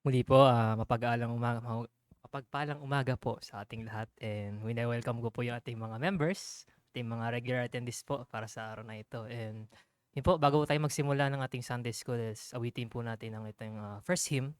Muli po, mapagpalang umaga po sa ating lahat and wini-welcome ko po yung ating mga members, ating mga regular attendees po para sa araw na ito. And yun po, bago tayo magsimula ng ating Sunday School, is awitin po natin ang itong first hymn.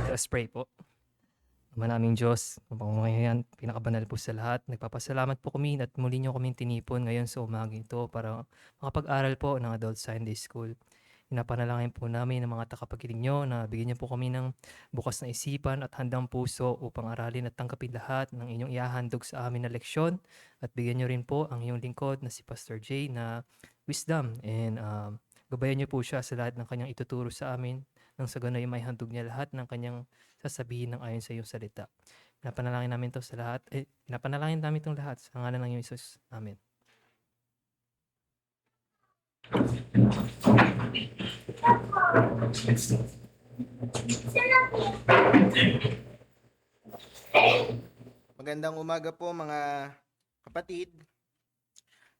Let us pray po. Ama naming Diyos, mapangmahalayan, pinakabanal po sa lahat, nagpapasalamat po kami at muli niyo kaming tinipon ngayon sa umagang ito para makapag-aral po ng Adult Sunday School. Pinapanalangin po namin ang mga takapakinig niyo na bigyan niyo po kami ng bukas na isipan at handang puso upang aralin at tangkapin lahat ng inyong ihahandog sa amin na leksyon at bigyan niyo rin po ang iyong lingkod na si Pastor Jay na wisdom and gabayan niyo po siya sa lahat ng kanyang ituturo sa amin nang sa ganun ay may handog niya lahat ng kanyang sasabihin ng ayon sa iyong salita. Pinapanalangin namin to sa lahat. Pinapanalangin namin itong lahat sa ngalan ng iyong Isus. Amen. Magandang umaga po mga kapatid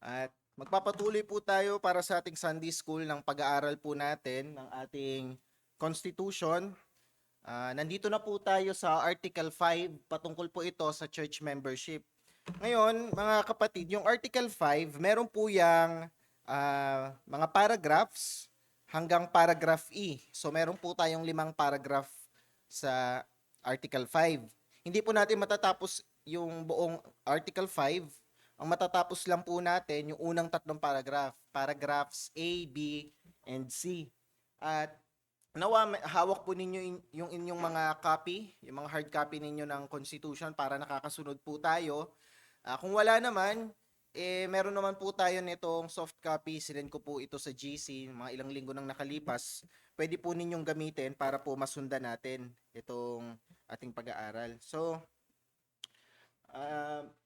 at magpapatuloy po tayo para sa ating Sunday School ng pag-aaral po natin ng ating Constitution. Nandito na po tayo sa Article 5, patungkol po ito sa church membership. Ngayon, mga kapatid, yung Article 5, meron po yang mga paragraphs hanggang paragraph E. So meron po tayong 5 paragraph sa Article 5. Hindi po natin matatapos yung buong Article 5. Ang matatapos lang po natin yung unang 3 paragraph, paragraphs A, B, and C. At nawa hawak po ninyo yung inyong mga copy, yung mga hard copy ninyo ng Constitution para nakakasunod po tayo. Kung wala naman, meron naman po tayo nitong soft copy. Sinend ko po ito sa GC, mga ilang linggo nang nakalipas. Pwede po ninyong gamitin para po masundan natin itong ating pag-aaral. So,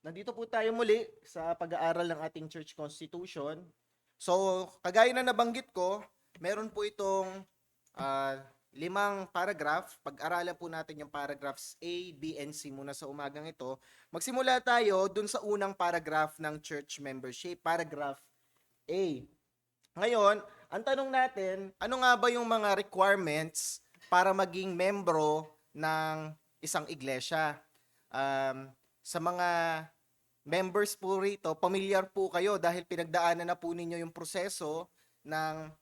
nandito po tayo muli sa pag-aaral ng ating Church Constitution. So, kagaya na nabanggit ko, meron po itong 5 paragraph. Pag-aralan po natin yung paragraphs A, B, and C muna sa umagang ito. Magsimula tayo dun sa unang paragraph ng church membership, paragraph A. Ngayon, ang tanong natin, ano nga ba yung mga requirements para maging membro ng isang iglesia? Sa mga members po rito, familiar po kayo dahil pinagdaanan na po ninyo yung proseso ng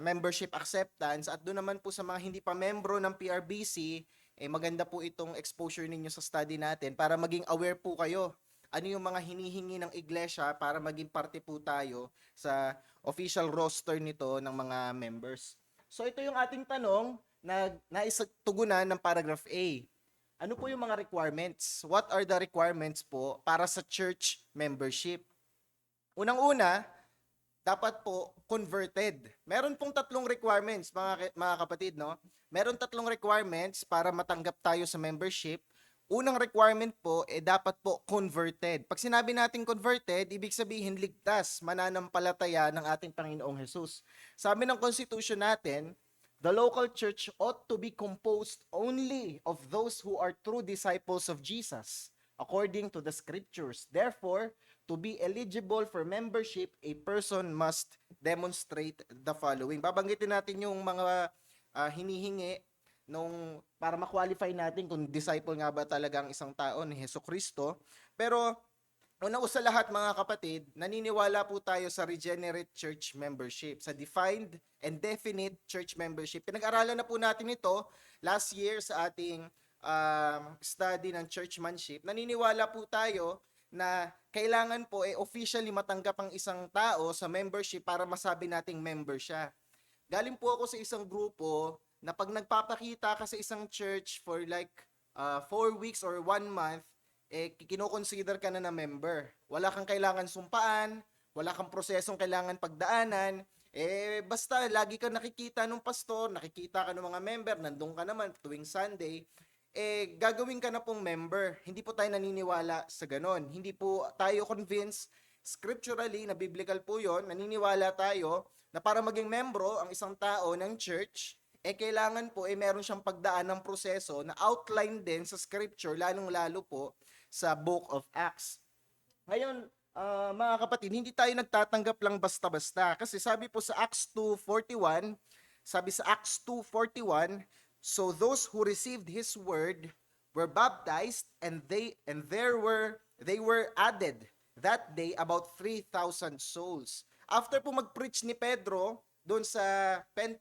membership acceptance, at doon naman po sa mga hindi pa membro ng PRBC, maganda po itong exposure ninyo sa study natin para maging aware po kayo ano yung mga hinihingi ng iglesia para maging parte po tayo sa official roster nito ng mga members. So ito yung ating tanong na naisatugunan ng paragraph A. Ano po yung mga requirements? What are the requirements po para sa church membership? Unang-una, dapat po converted. Meron pong 3 requirements, mga kapatid, no? Meron 3 requirements para matanggap tayo sa membership. Unang requirement po, dapat po converted. Pag sinabi natin converted, ibig sabihin ligtas, mananampalataya ng ating Panginoong Jesus. Sabi ng Constitution natin, the local church ought to be composed only of those who are true disciples of Jesus, according to the scriptures. Therefore, to be eligible for membership, a person must demonstrate the following. Babanggitin natin yung mga hinihingi para ma-qualify natin kung disciple nga ba talagang isang tao ni Hesukristo. Pero una sa lahat, mga kapatid, naniniwala po tayo sa regenerate church membership, sa defined and definite church membership. Pinag-aralan na po natin ito last year sa ating study ng churchmanship. Naniniwala po tayo na kailangan po officially matanggap ang isang tao sa membership para masabi nating member siya. Galing po ako sa isang grupo na pag nagpapakita ka sa isang church for like 4 weeks or 1 month, kinoconsider ka na member. Wala kang kailangan sumpaan, wala kang prosesong kailangan pagdaanan, basta lagi kang nakikita ng pastor, nakikita ka ng mga member, nandun ka naman tuwing Sunday, gagawin ka na pong member. Hindi po tayo naniniwala sa ganon. Hindi po tayo convinced scripturally na biblical po yon. Naniniwala tayo na para maging membro ang isang tao ng church, kailangan po meron siyang pagdaan ng proseso na outline din sa scripture, lalong-lalo po sa Book of Acts. Ngayon, mga kapatid, hindi tayo nagtatanggap lang basta-basta. Kasi sabi po sa Acts 2:41, so those who received his word were baptized, and they were added that day about 3,000 souls. After po mag-preach ni Pedro doon sa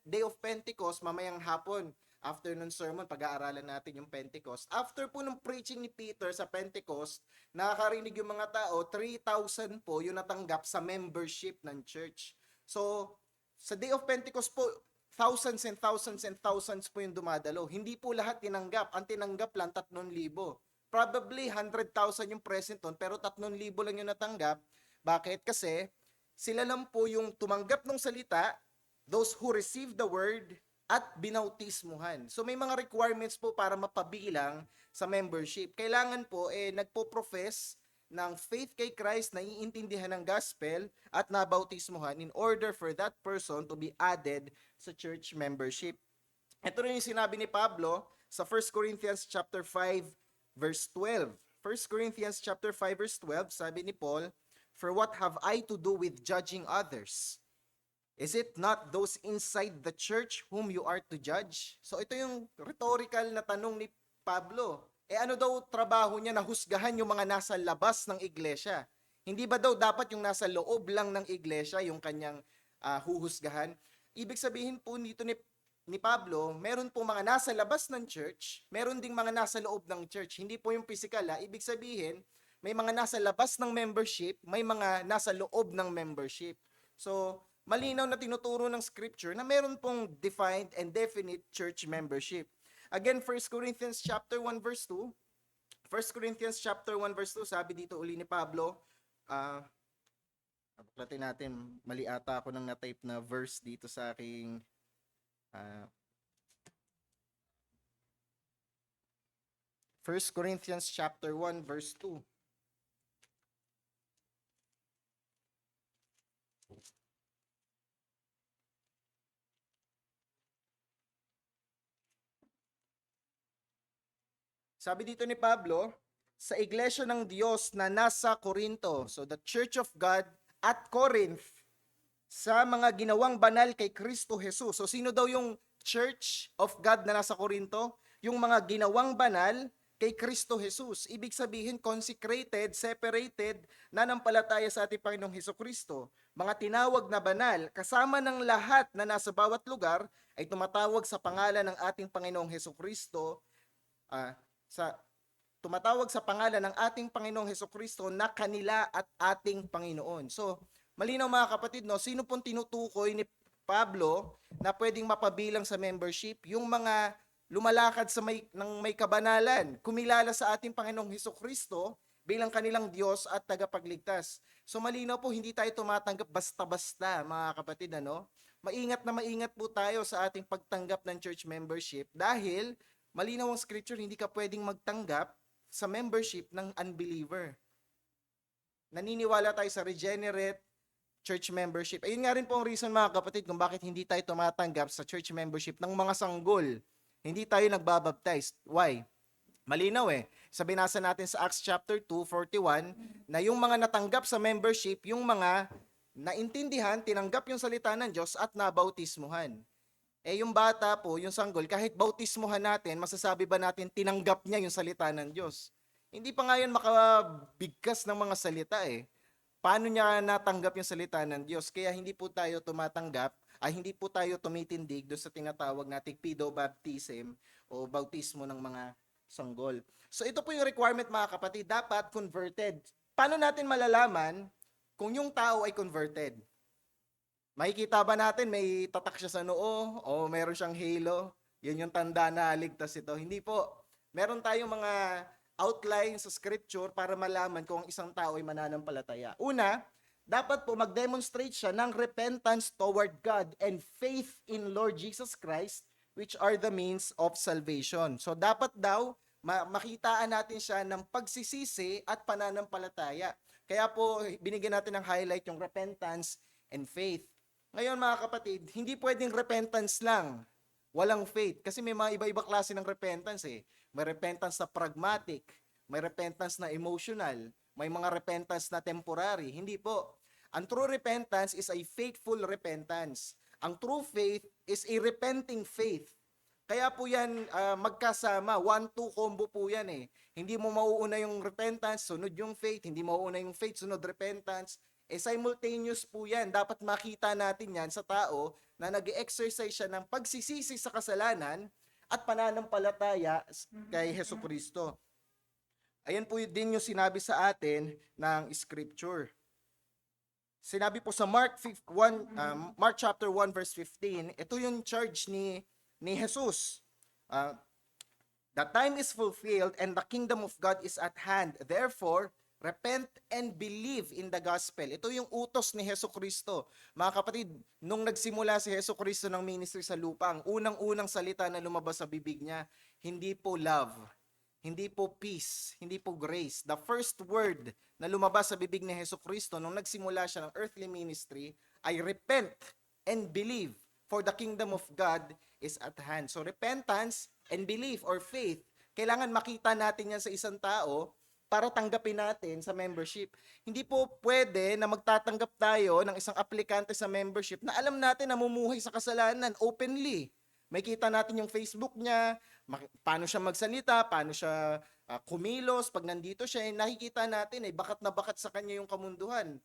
Day of Pentecost, mamayang hapon, afternoon sermon, pag-aaralan natin yung Pentecost. After po ng preaching ni Peter sa Pentecost, nakakarinig yung mga tao, 3,000 po yung natanggap sa membership ng church. So, sa Day of Pentecost po, thousands and thousands and thousands po yung dumadalo. Hindi po lahat tinanggap. Ang tinanggap lang 3,000. Probably 100,000 yung present doon, pero 3,000 lang yung natanggap. Bakit? Kasi sila lang po yung tumanggap ng salita, those who received the word, at binautismuhan. So may mga requirements po para mapabilang sa membership. Kailangan po nagpo-profess ng faith kay Christ, naiintindihan ng gospel at nabautismuhan in order for that person to be added sa church membership. Ito rin yung sinabi ni Pablo sa 1 Corinthians chapter 5 verse 12. 1 Corinthians chapter 5 verse 12, sabi ni Paul, "For what have I to do with judging others? Is it not those inside the church whom you are to judge?" So ito yung rhetorical na tanong ni Pablo. Ano daw trabaho niya na husgahan yung mga nasa labas ng iglesia? Hindi ba daw dapat yung nasa loob lang ng iglesia yung kanyang huhusgahan? Ibig sabihin po nito ni Pablo, meron po mga nasa labas ng church, meron ding mga nasa loob ng church. Hindi po yung physical. Ibig sabihin, may mga nasa labas ng membership, may mga nasa loob ng membership. So, malinaw na tinuturo ng scripture na meron pong defined and definite church membership. Again, 1 Corinthians chapter 1 verse 2. 1 Corinthians chapter 1 verse 2, sabi dito uli ni Pablo, baklatin natin, mali ata ako nang na-type na verse dito sa aking 1 Corinthians chapter 1 verse 2. Sabi dito ni Pablo, sa iglesia ng Diyos na nasa Corinto, so the Church of God at Corinth, sa mga ginawang banal kay Kristo Jesus. So sino daw yung Church of God na nasa Corinto? Yung mga ginawang banal kay Kristo Jesus. Ibig sabihin, consecrated, separated, nanampalataya sa ating Panginoong Hesukristo. Mga tinawag na banal, kasama ng lahat na nasa bawat lugar, ay tumatawag sa pangalan ng ating Panginoong Hesukristo, tumatawag sa pangalan ng ating Panginoong Hesukristo na kanila at ating Panginoon. So, malinaw mga kapatid, no, sino pong tinutukoy ni Pablo na pwedeng mapabilang sa membership? Yung mga lumalakad sa may kabanalan, kumilala sa ating Panginoong Hesukristo bilang kanilang Diyos at tagapagligtas. So malinaw po, hindi tayo tumatanggap basta-basta mga kapatid, ano? Maingat na maingat po tayo sa ating pagtanggap ng church membership dahil malinaw ang scripture, hindi ka pwedeng magtanggap sa membership ng unbeliever. Naniniwala tayo sa regenerate church membership. Ayun nga rin po ang reason mga kapatid kung bakit hindi tayo tumatanggap sa church membership ng mga sanggol. Hindi tayo nagbabaptize. Why? Malinaw Sa binasa natin sa Acts chapter 2:41 na yung mga natanggap sa membership, yung mga naintindihan, tinanggap yung salita ng Diyos at nabautismuhan. Yung bata po, yung sanggol, kahit bautismuhan natin, masasabi ba natin tinanggap niya yung salita ng Diyos? Hindi pa nga yan makabigkas ng mga salita Paano niya natanggap yung salita ng Diyos? Kaya hindi po tayo tumatanggap, hindi po tayo tumitindig doon sa tinatawag nating pedobaptism o bautismo ng mga sanggol. So ito po yung requirement mga kapatid, dapat converted. Paano natin malalaman kung yung tao ay converted? Makikita ba natin may tatak siya sa noo o meron siyang halo? Yun yung tanda na ligtas ito. Hindi po. Meron tayong mga outline sa scripture para malaman kung ang isang tao ay mananampalataya. Una, dapat po mag-demonstrate siya ng repentance toward God and faith in Lord Jesus Christ, which are the means of salvation. So dapat daw makitaan natin siya ng pagsisisi at pananampalataya. Kaya po binigyan natin ng highlight yung repentance and faith. Ngayon mga kapatid, hindi pwedeng repentance lang, walang faith. Kasi may mga iba-iba klase ng repentance May repentance na pragmatic, may repentance na emotional, may mga repentance na temporary. Hindi po. Ang true repentance is a faithful repentance. Ang true faith is a repenting faith. Kaya po yan magkasama, 1-2 combo po yan Hindi mo mauuna yung repentance, sunod yung faith. Hindi mauuna yung faith, sunod repentance. Simultaneous po yan. Dapat makita natin yan sa tao na nag-exercise siya ng pagsisisi sa kasalanan at pananampalataya kay Hesukristo. Ayan po din yung sinabi sa atin ng scripture. Sinabi po sa Mark chapter 1 verse 15, ito yung charge ni Jesus. The time is fulfilled and the kingdom of God is at hand. Therefore, repent and believe in the gospel. Ito yung utos ni Hesukristo. Mga kapatid, nung nagsimula si Hesukristo ng ministry sa lupa, ang unang-unang salita na lumabas sa bibig niya, hindi po love, hindi po peace, hindi po grace. The first word na lumabas sa bibig ni Hesukristo nung nagsimula siya ng earthly ministry ay repent and believe. for the kingdom of God is at hand. So repentance and belief or faith, kailangan makita natin yan sa isang tao para tanggapin natin sa membership. Hindi po pwede na magtatanggap tayo ng isang aplikante sa membership na alam natin na namumuhay sa kasalanan openly. May kita natin yung Facebook niya, paano siya magsalita, paano siya kumilos, pag nandito siya, nakikita natin bakat na bakat sa kanya yung kamunduhan.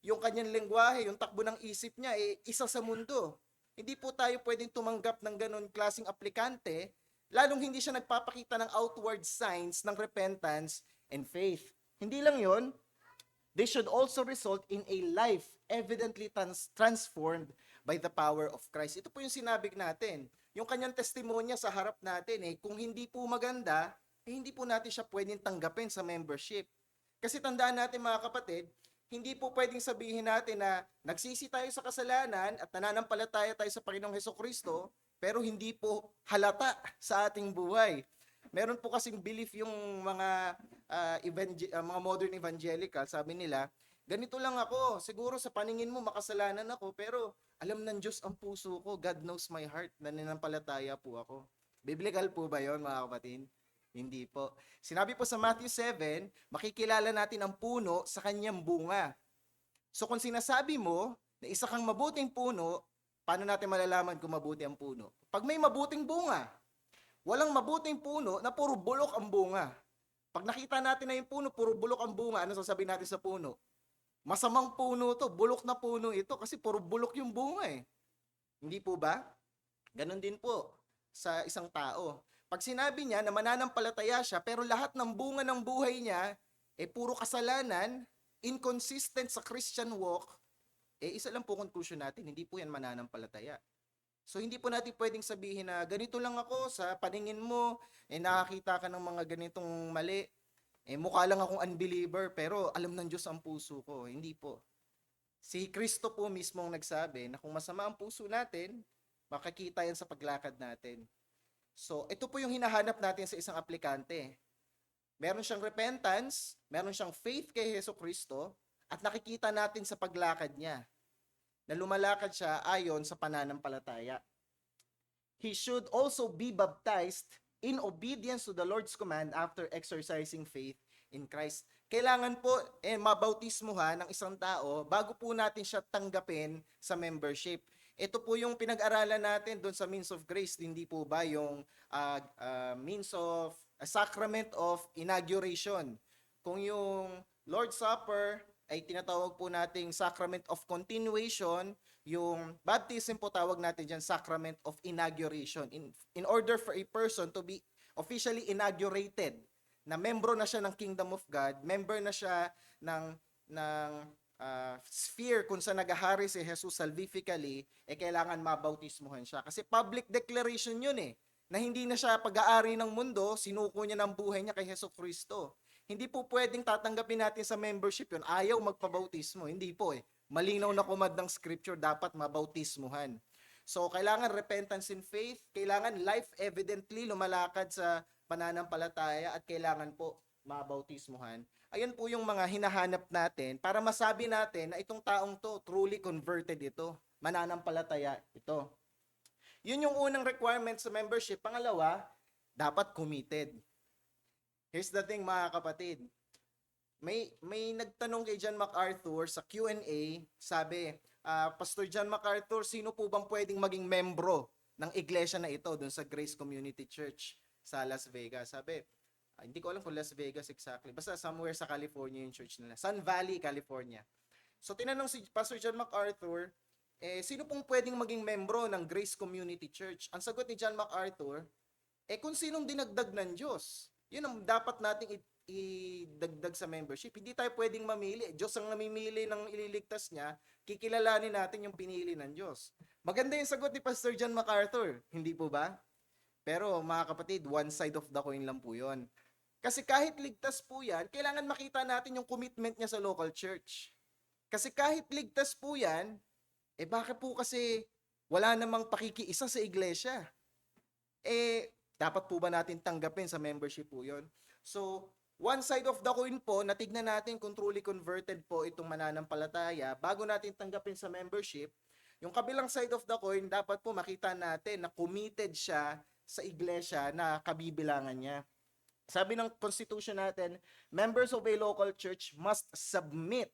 Yung kanyang lengguwahe, yung takbo ng isip niya, isa sa mundo. Hindi po tayo pwedeng tumanggap ng ganun klaseng aplikante, lalong hindi siya nagpapakita ng outward signs ng repentance and faith. Hindi lang yon, they should also result in a life evidently transformed by the power of Christ. Ito po yung sinabing natin. Yung kanyang testimonya sa harap natin, kung hindi po maganda, hindi po natin siya pwedeng tanggapin sa membership. Kasi tandaan natin mga kapatid, hindi po pwedeng sabihin natin na nagsisi tayo sa kasalanan at nananampalataya tayo sa Panginoong Hesukristo, pero hindi po halata sa ating buhay. Meron po kasing belief yung mga mga modern evangelical, sabi nila, ganito lang ako, siguro sa paningin mo makasalanan ako, pero alam ng Diyos ang puso ko, God knows my heart, nananampalataya po ako. Biblical po ba yon mga kapatid? Hindi po. Sinabi po sa Matthew 7, makikilala natin ang puno sa kanyang bunga. So kung sinasabi mo na isa kang mabuting puno, paano natin malalaman kung mabuti ang puno? Pag may mabuting bunga, walang mabuting puno na puro bulok ang bunga. Pag nakita natin na yung puno, puro bulok ang bunga, ano sasabihin natin sa puno? Masamang puno to, bulok na puno ito kasi puro bulok yung bunga Hindi po ba? Ganon din po sa isang tao. Pag sinabi niya na mananampalataya siya pero lahat ng bunga ng buhay niya puro kasalanan, inconsistent sa Christian walk, isa lang po conclusion natin, hindi po yan mananampalataya. So hindi po natin pwedeng sabihin na ganito lang ako sa paningin mo, nakakita ka ng mga ganitong mali, mukha lang akong unbeliever pero alam ng Diyos ang puso ko. Hindi po. Si Kristo po mismo ang nagsabi na kung masama ang puso natin, makikita yan sa paglakad natin. So, ito po yung hinahanap natin sa isang aplikante. Meron siyang repentance, meron siyang faith kay Hesukristo, at nakikita natin sa paglakad niya na lumalakad siya ayon sa pananampalataya. He should also be baptized in obedience to the Lord's command after exercising faith in Christ. Kailangan po mabautismuhan ng isang tao bago po natin siya tanggapin sa membership. Ito po yung pinag-aralan natin doon sa means of grace, hindi po ba yung means of sacrament of inauguration. Kung yung Lord's Supper ay tinatawag po nating sacrament of continuation, yung baptism po tawag natin dyan sacrament of inauguration. In order for a person to be officially inaugurated, na membro na siya ng Kingdom of God, member na siya ng sphere kung saan naghahari si Jesus salvifically, kailangan mabautismuhan siya. Kasi public declaration yun na hindi na siya pag-aari ng mundo, sinuko niya ng buhay niya kay Hesukristo. Hindi po pwedeng tatanggapin natin sa membership yun, ayaw magpabautismo. Hindi po Malinaw na kumad ng scripture, dapat mabautismuhan. So, kailangan repentance in faith, kailangan life evidently lumalakad sa pananampalataya, at kailangan po mabautismuhan. Ayan po yung mga hinahanap natin para masabi natin na itong taong to truly converted ito, mananampalataya ito. Yun yung unang requirement sa membership. Pangalawa, dapat committed. Here's the thing mga kapatid. May nagtanong kay John MacArthur sa Q&A, sabi, Pastor John MacArthur, sino po bang pwedeng maging membro ng iglesia na ito doon sa Grace Community Church sa Las Vegas? Sabi, hindi ko alam kung Las Vegas exactly. Basta somewhere sa California yung church nila. Sun Valley, California. So tinanong si Pastor John MacArthur, sino pong pwedeng maging membro ng Grace Community Church? Ang sagot ni John MacArthur, kung sinong dinagdag ng Diyos. Yun ang dapat nating idagdag sa membership. Hindi tayo pwedeng mamili. Diyos ang namimili ng ililigtas niya, kikilalanin natin yung pinili ng Diyos. Maganda yung sagot ni Pastor John MacArthur. Hindi po ba? Pero mga kapatid, one side of the coin lang po yun. Kasi kahit ligtas po yan, kailangan makita natin yung commitment niya sa local church. Kasi kahit ligtas po yan, bakit po kasi wala namang pakikiisa sa iglesia? Dapat po ba natin tanggapin sa membership po yun? So, one side of the coin po, natignan natin kung truly converted po itong mananampalataya bago natin tanggapin sa membership. Yung kabilang side of the coin, dapat po makita natin na committed siya sa iglesia na kabibilangan niya. Sabi ng constitution natin, members of a local church must submit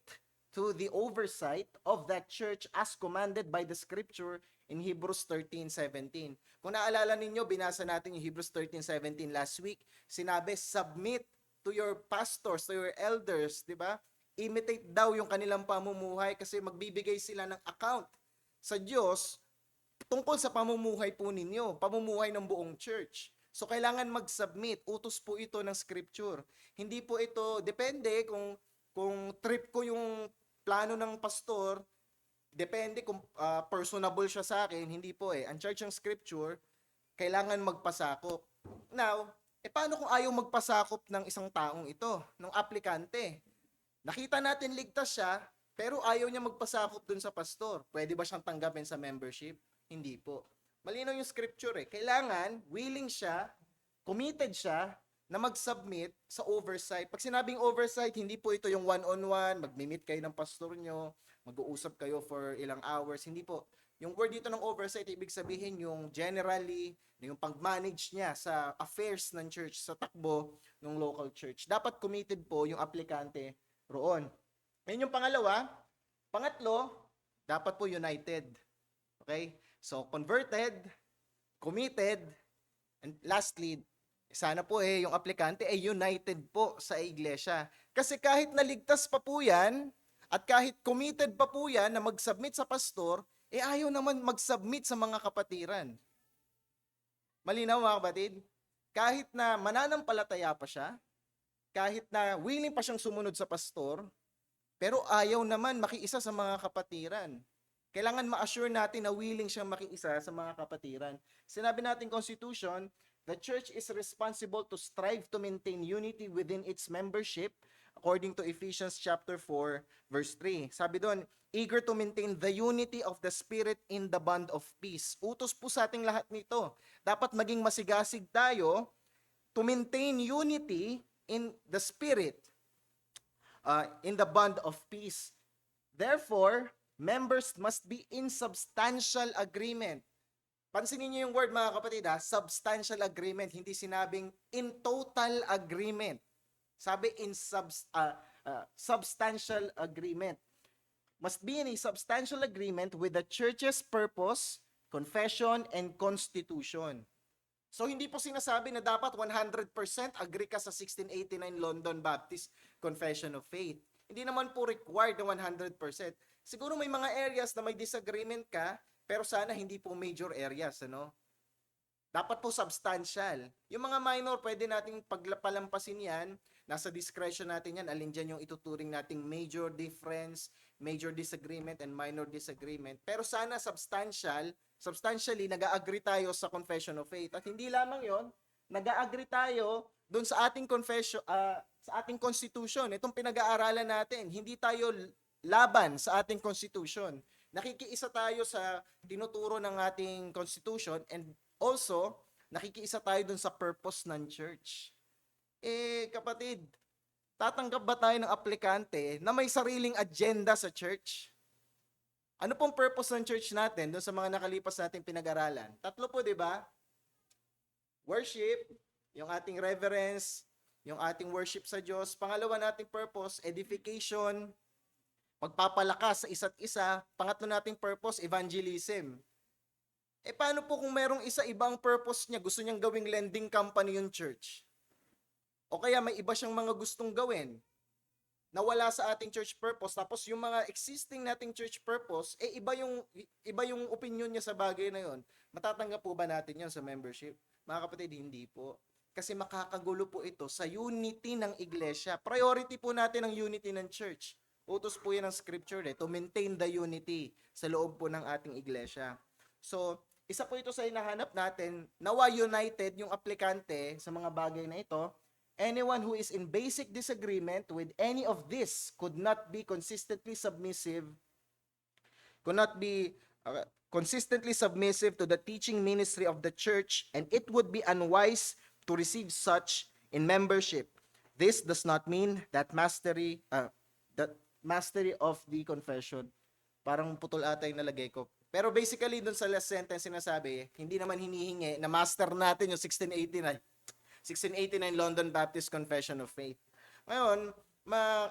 to the oversight of that church as commanded by the scripture in Hebrews 13:17. Kung naalala ninyo, binasa natin yung Hebrews 13:17 last week. Sinabi, submit to your pastors, to your elders, di ba? Imitate daw yung kanilang pamumuhay kasi magbibigay sila ng account sa Diyos tungkol sa pamumuhay po ninyo, pamumuhay ng buong church. So kailangan mag-submit, utos po ito ng scripture. Hindi po ito depende kung trip ko yung plano ng pastor, depende kung personable siya sa akin, hindi po eh. Ang church ng scripture, kailangan magpasakop. Now, paano kung ayaw magpasakop ng isang taong ito, ng aplikante? Nakita natin ligtas siya, pero ayaw niya magpasakop dun sa pastor. Pwede ba siyang tanggapin sa membership? Hindi po. Malinaw yung scripture eh. Kailangan, willing siya, committed siya, na mag-submit sa oversight. Pag sinabing oversight, hindi po ito yung one-on-one, magmi-meet kayo ng pastor nyo, mag-uusap kayo for ilang hours. Hindi po. Yung word dito ng oversight, ibig sabihin yung generally, yung pag-manage niya sa affairs ng church, sa takbo ng local church. Dapat committed po yung aplikante roon. Yan yung pangalawa. Pangatlo, dapat po united. Okay? So, converted, committed, and lastly, sana po yung aplikante ay united po sa iglesia. Kasi kahit naligtas pa po yan, at kahit committed pa po yan na mag-submit sa pastor, ayaw naman mag-submit sa mga kapatiran. Malinaw mga kapatid? Kahit na mananampalataya pa siya, kahit na willing pa siyang sumunod sa pastor, pero ayaw naman makiisa sa mga kapatiran. Kailangan ma-assure natin na willing siyang makiisa sa mga kapatiran. Sinabi natin Constitution, the church is responsible to strive to maintain unity within its membership according to Ephesians chapter 4 verse 3. Sabi doon, eager to maintain the unity of the Spirit in the bond of peace. Utos po sa ating lahat nito. Dapat maging masigasig tayo to maintain unity in the Spirit, in the bond of peace. Therefore, members must be in substantial agreement. Pansinin niyo yung word mga kapatid substantial agreement, hindi sinabing in total agreement. Sabi in substantial agreement. Must be in a substantial agreement with the church's purpose, confession, and constitution. So hindi po sinasabi na dapat 100% agree ka sa 1689 London Baptist Confession of Faith. Hindi naman po required na 100%. Siguro may mga areas na may disagreement ka, pero sana hindi po major areas, ano? Dapat po substantial. Yung mga minor, pwede nating pagpalampasin yan. Nasa discretion natin yan. Alin dyan yung ituturing nating major difference, major disagreement, and minor disagreement. Pero sana substantially, nag-agree tayo sa confession of faith. At hindi lamang yon, nag-agree tayo doon sa ating confession, sa ating constitution. Itong pinag-aaralan natin, hindi tayo laban sa ating constitution. Nakikiisa tayo sa tinuturo ng ating constitution and also, nakikiisa tayo dun sa purpose ng church. Kapatid, tatanggap ba tayo ng aplikante na may sariling agenda sa church? Ano pong purpose ng church natin dun sa mga nakalipas nating pinag-aralan? Tatlo po, di ba? Worship, yung ating reverence, yung ating worship sa Diyos. Pangalawa nating purpose, edification, pagpapalakas sa isa't isa. Pangatlo nating purpose, evangelism. Paano po kung merong ibang purpose niya, gusto niyang gawing lending company yung church? O kaya may iba siyang mga gustong gawin na wala sa ating church purpose, tapos yung mga existing nating church purpose, iba yung opinion niya sa bagay na yon. Matatanggap po ba natin yon sa membership? Mga kapatid, hindi po. Kasi makakagulo po ito sa unity ng iglesia. Priority po natin ang unity ng church. Utos po yan ng scripture to maintain the unity sa loob po ng ating iglesia. So, isa po ito sa hinahanap natin, nawa united yung aplikante sa mga bagay na ito. Anyone who is in basic disagreement with any of this could not be consistently submissive to the teaching ministry of the church, and it would be unwise to receive such in membership. This does not mean that mastery of the confession. Parang putol ata yung nalagay ko. Pero basically, dun sa last sentence sinasabi, hindi naman hinihingi na master natin yung 1689 London Baptist Confession of Faith. Ngayon,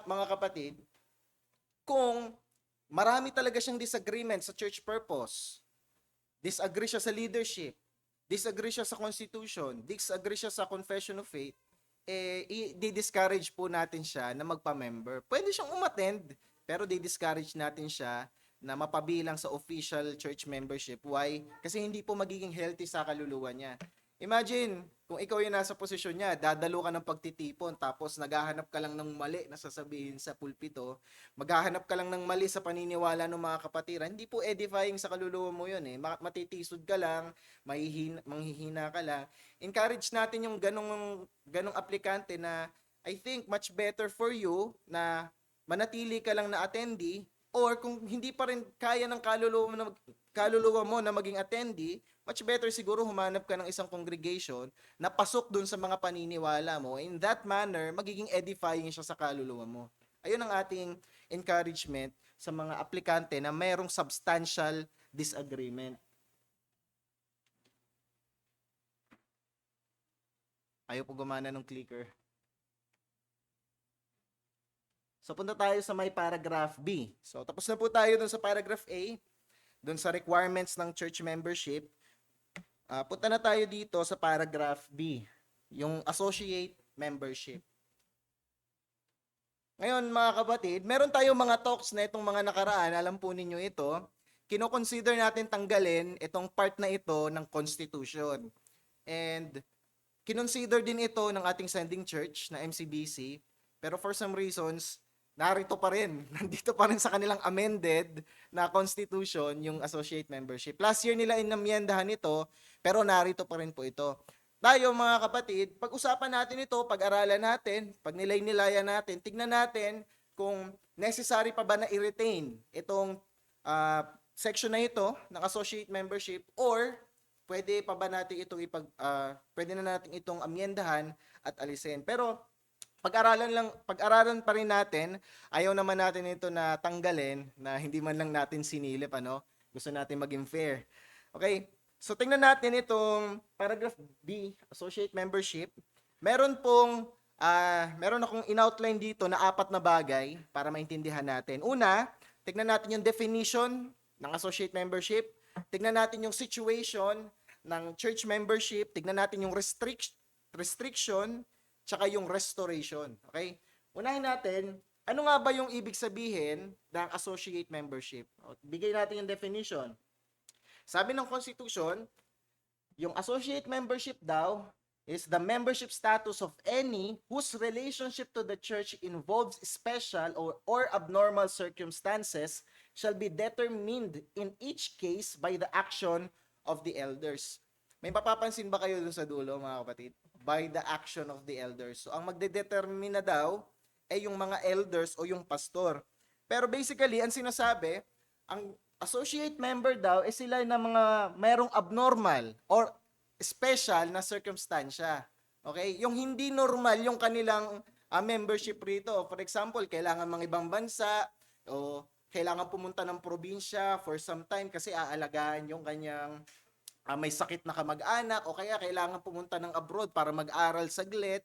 mga kapatid, kung marami talaga siyang disagreement sa church purpose, disagree siya sa leadership, disagree siya sa constitution, disagree siya sa confession of faith, i-discourage po natin siya na magpa-member. Pwede siyang umattend, pero di-discourage natin siya na mapabilang sa official church membership. Why? Kasi hindi po magiging healthy sa kaluluwa niya. Imagine, kung ikaw yung nasa posisyon niya, dadalo ka ng pagtitipon, tapos naghahanap ka lang ng mali na sasabihin sa pulpito, maghahanap ka lang ng mali sa paniniwala ng mga kapatiran, hindi po edifying sa kaluluwa mo yun eh. Matitisod ka lang, manghihina ka lang. Encourage natin yung ganong aplikante na I think much better for you na manatili ka lang na attendee, or kung hindi pa rin kaya ng kaluluwa mo na maging attendee, much better siguro humanap ka ng isang congregation na pasok dun sa mga paniniwala mo. In that manner, magiging edifying siya sa kaluluwa mo. Ayun ang ating encouragement sa mga aplikante na mayroong substantial disagreement. Ayaw po gumana ng clicker. So, punta tayo sa may paragraph B. So, tapos na po tayo dun sa paragraph A, dun sa requirements ng church membership. Punta na tayo dito sa paragraph B, yung associate membership. Ngayon, mga kapatid, meron tayong mga talks na itong mga nakaraan, alam po ninyo ito, kino-consider natin tanggalin itong part na ito ng Constitution. And kinonsider din ito ng ating sending church na MCBC, pero for some reasons, narito pa rin, nandito pa rin sa kanilang amended na constitution yung associate membership. Last year nila inamyendahan ito, pero narito pa rin po ito. Tayo mga kapatid, pag-usapan natin ito, pag-aralan natin, pag nilay-nilayan natin, tignan natin kung necessary pa ba na i-retain itong section na ito ng associate membership, or pwede pa ba natin itong pwede na natin itong amyendahan at alisin. Pero pag-aralan pa rin natin, ayaw naman natin ito na tanggalin na hindi man lang natin sinilip, ano? Gusto natin maging fair. Okay? So tingnan natin itong paragraph B, associate membership. Meron akong in-outline dito na 4 na bagay para maintindihan natin. Una, tingnan natin yung definition ng associate membership. Tingnan natin yung situation ng church membership. Tingnan natin yung restriction, tsaka yung restoration. Okay? Unahin natin, ano nga ba yung ibig sabihin ng associate membership? Bigay natin yung definition. Sabi ng Constitution, yung associate membership daw is the membership status of any whose relationship to the church involves special or abnormal circumstances shall be determined in each case by the action of the elders. May mapapansin ba kayo dun sa dulo, mga kapatid? By the action of the elders. So, ang magdedetermine na daw ay yung mga elders o yung pastor. Pero basically, ang sinasabi, ang associate member daw ay sila na mga mayroong abnormal or special na circumstansya. Okay? Yung hindi normal yung kanilang membership rito. For example, kailangan mga ibang bansa o kailangan pumunta ng probinsya for some time kasi aalagaan yung kanyang may sakit na kamag-anak, o kaya kailangan pumunta ng abroad para mag-aral saglit.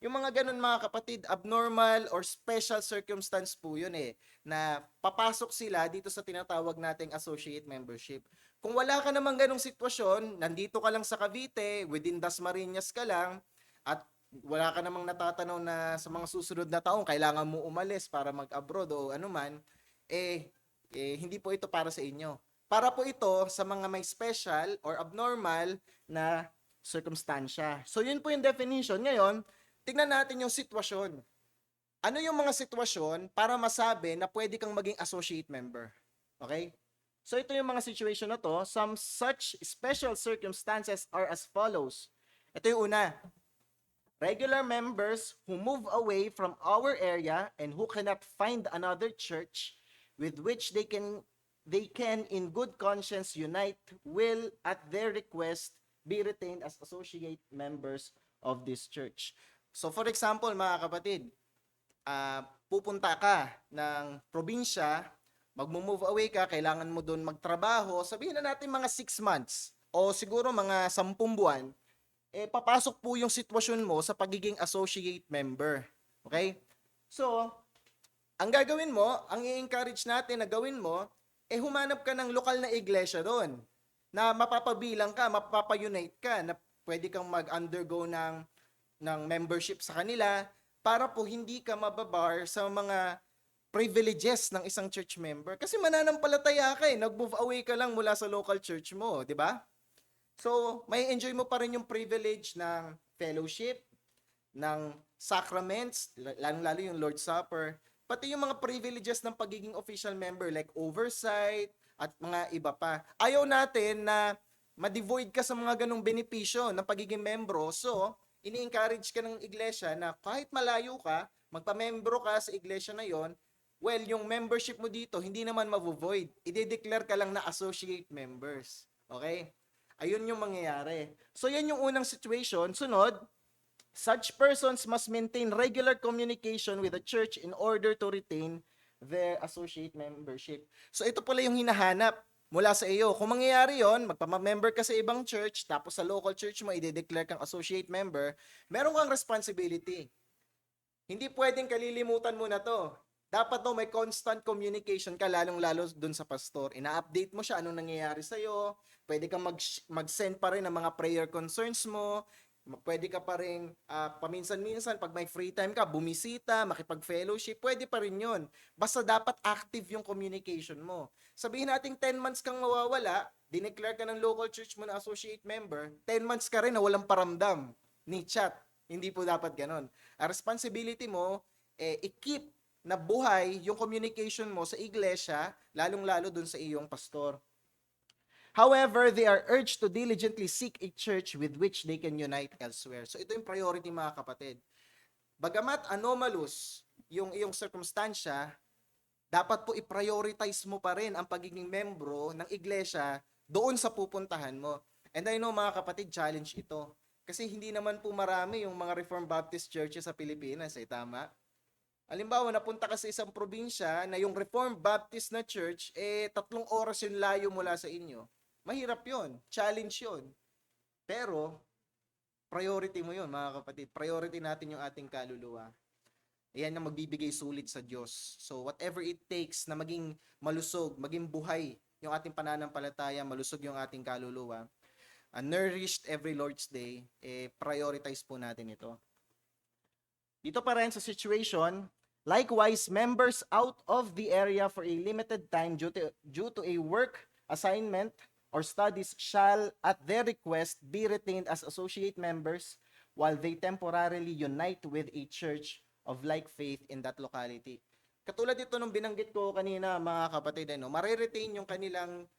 Yung mga ganun, mga kapatid, abnormal or special circumstance po yun na papasok sila dito sa tinatawag nating associate membership. Kung wala ka namang ganung sitwasyon, nandito ka lang sa Cavite, within Dasmariñas ka lang, at wala ka namang natatanaw na sa mga susunod na taong kailangan mo umalis para mag-abroad o anuman, hindi po ito para sa inyo. Para po ito sa mga may special or abnormal na circumstansya. So yun po yung definition. Ngayon, tingnan natin yung sitwasyon. Ano yung mga sitwasyon para masabi na pwede kang maging associate member? Okay? So ito yung mga situation na to. Some such special circumstances are as follows. Ito yung una. Regular members who move away from our area and who cannot find another church with which they can in good conscience unite will at their request be retained as associate members of this church. So for example, mga kapatid, pupunta ka ng probinsya magmo-move away ka, kailangan mo doon magtrabaho, sabihin na natin mga 6 months o siguro mga 10 buwan, papasok po yung sitwasyon mo sa pagiging associate member. Okay? So, ang gagawin mo, ang i-encourage natin na gawin mo, humanap ka ng lokal na iglesia doon na mapapabilang ka, mapapa-unite ka, na pwede kang mag-undergo ng membership sa kanila para po hindi ka mababar sa mga privileges ng isang church member. Kasi mananampalataya ka nag-move away ka lang mula sa local church mo, di ba? So, may enjoy mo pa rin yung privilege ng fellowship, ng sacraments, lalong-lalo yung Lord's Supper, pati yung mga privileges ng pagiging official member like oversight at mga iba pa. Ayaw natin na ma-devoid ka sa mga ganong benepisyo ng pagiging membro. So, ini-encourage ka ng iglesia na kahit malayo ka, magpa-membro ka sa iglesia na yon, well, yung membership mo dito, hindi naman mavo-void. I-declare ka lang na associate members. Okay? Ayun yung mangyayari. So, yan yung unang situation. Sunod, such persons must maintain regular communication with the church in order to retain their associate membership. So, ito pala yung hinahanap mula sa iyo. Kung mangyayari yon, magpamember ka sa ibang church, tapos sa local church mo, i-declare kang associate member, meron kang responsibility. Hindi pwedeng kalilimutan mo na to. Dapat may constant communication ka, lalong-lalo dun sa pastor. Ina-update mo siya, anong nangyayari sa'yo. Pwede kang mag-send pa rin ng mga prayer concerns mo. Pwede ka pa rin, paminsan-minsan, pag may free time ka, bumisita, makipag-fellowship, pwede pa rin yun. Basta dapat active yung communication mo. Sabihin natin 10 months kang mawawala, dineclare ka ng local church mo na associate member, 10 months ka rin na walang paramdam ni chat. Hindi po dapat ganon. Ang responsibility mo, i-keep na buhay yung communication mo sa iglesia, lalong-lalo dun sa iyong pastor. However, they are urged to diligently seek a church with which they can unite elsewhere. So ito yung priority, mga kapatid. Bagamat anomalous yung iyong circumstansya, dapat po i-prioritize mo pa rin ang pagiging membro ng iglesia doon sa pupuntahan mo. And I know, mga kapatid, challenge ito. Kasi hindi naman po marami yung mga Reformed Baptist churches sa Pilipinas, tama? Halimbawa, napunta ka sa isang probinsya na yung Reformed Baptist na church, 3 oras yung layo mula sa inyo. Mahirap yon, challenge yon. Pero, priority mo yon, mga kapatid. Priority natin yung ating kaluluwa. Ayan ang magbibigay sulit sa Diyos. So, whatever it takes na maging malusog, maging buhay yung ating pananampalataya, malusog yung ating kaluluwa, nourished every Lord's Day, prioritize po natin ito. Dito pa rin sa situation, likewise, members out of the area for a limited time due to a work assignment or studies shall, at their request, be retained as associate members while they temporarily unite with a church of like faith in that locality. Katulad ito nung binanggit ko kanina, mga kapatid, mariretain yung kanilang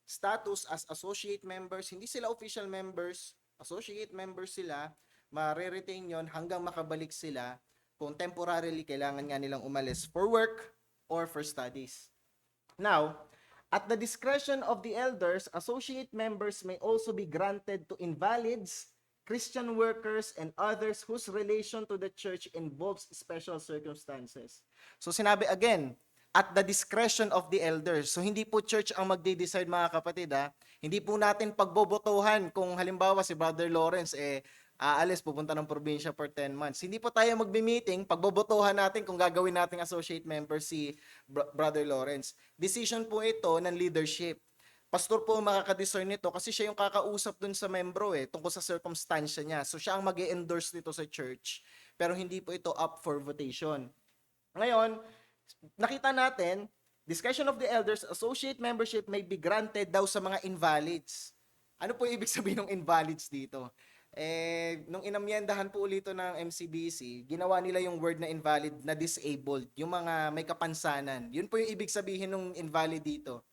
status as associate members. Hindi sila official members, associate members sila. Mariretain yon hanggang makabalik sila kung temporarily kailangan nga nilang umalis for work or for studies. Now, at the discretion of the elders, associate members may also be granted to invalids, Christian workers, and others whose relation to the church involves special circumstances. So sinabi again, at the discretion of the elders. So hindi po church ang magde-decide, mga kapatid. Hindi po natin pagbobotohan kung halimbawa si Brother Lawrence aalis, pupunta ng probinsya for 10 months. Hindi po tayo magbi-meeting, pagbobotohan natin kung gagawin nating associate member si Brother Lawrence. Decision po ito ng leadership. Pastor po makaka-discern nito kasi siya yung kakausap dun sa membro tungkol sa circumstansya niya. So siya ang mag-endorse nito sa church, pero hindi po ito up for votation. Ngayon, nakita natin, discussion of the elders, associate membership may be granted daw sa mga invalids. Ano po ibig sabihin ng invalids dito? Nung inamyendahan po ulito ng MCBC, ginawa nila yung word na invalid na disabled, yung mga may kapansanan. Yun po yung ibig sabihin ng invalid dito.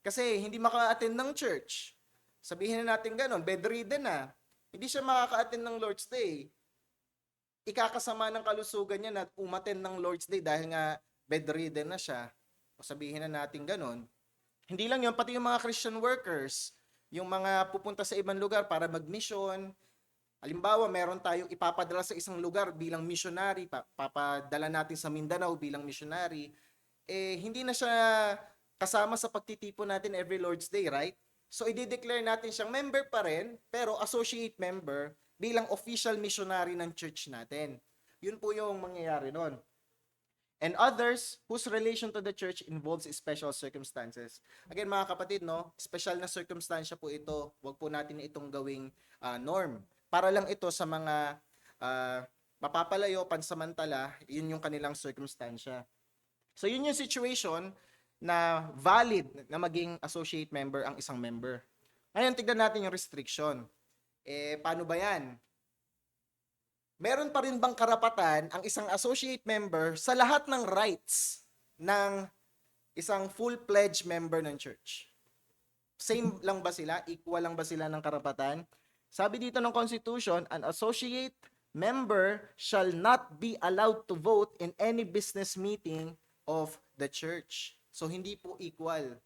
Kasi hindi maka-attend ng church. Sabihin na natin gano'n, bedridden na. Hindi siya makaka-attend ng Lord's Day. Ikakasama ng kalusugan niya na umattend ng Lord's Day dahil nga bedridden na siya. O sabihin na natin gano'n. Hindi lang yun, pati yung mga Christian workers, yung mga pupunta sa ibang lugar para mag-mission. Halimbawa, meron tayong ipapadala sa isang lugar bilang missionary, papadala natin sa Mindanao bilang missionary. hindi na siya kasama sa pagtitipon natin every Lord's Day, right? So, i-declare natin siyang member pa rin, pero associate member bilang official missionary ng church natin. Yun po yung mangyayari nun. And others whose relation to the church involves special circumstances. Again, mga kapatid, no, special na circumstansya po ito. Huwag po natin itong gawing norm. Para lang ito sa mga mapapalayo, pansamantala, yun yung kanilang circumstansya. So, yun yung situation na valid na maging associate member ang isang member. Ngayon, tignan natin yung restriction. Paano ba yan? Meron pa rin bang karapatan ang isang associate member sa lahat ng rights ng isang full-pledged member ng church? Same lang ba sila? Equal lang ba sila ng karapatan? Sabi dito ng Constitution, an associate member shall not be allowed to vote in any business meeting of the church. So, hindi po equal.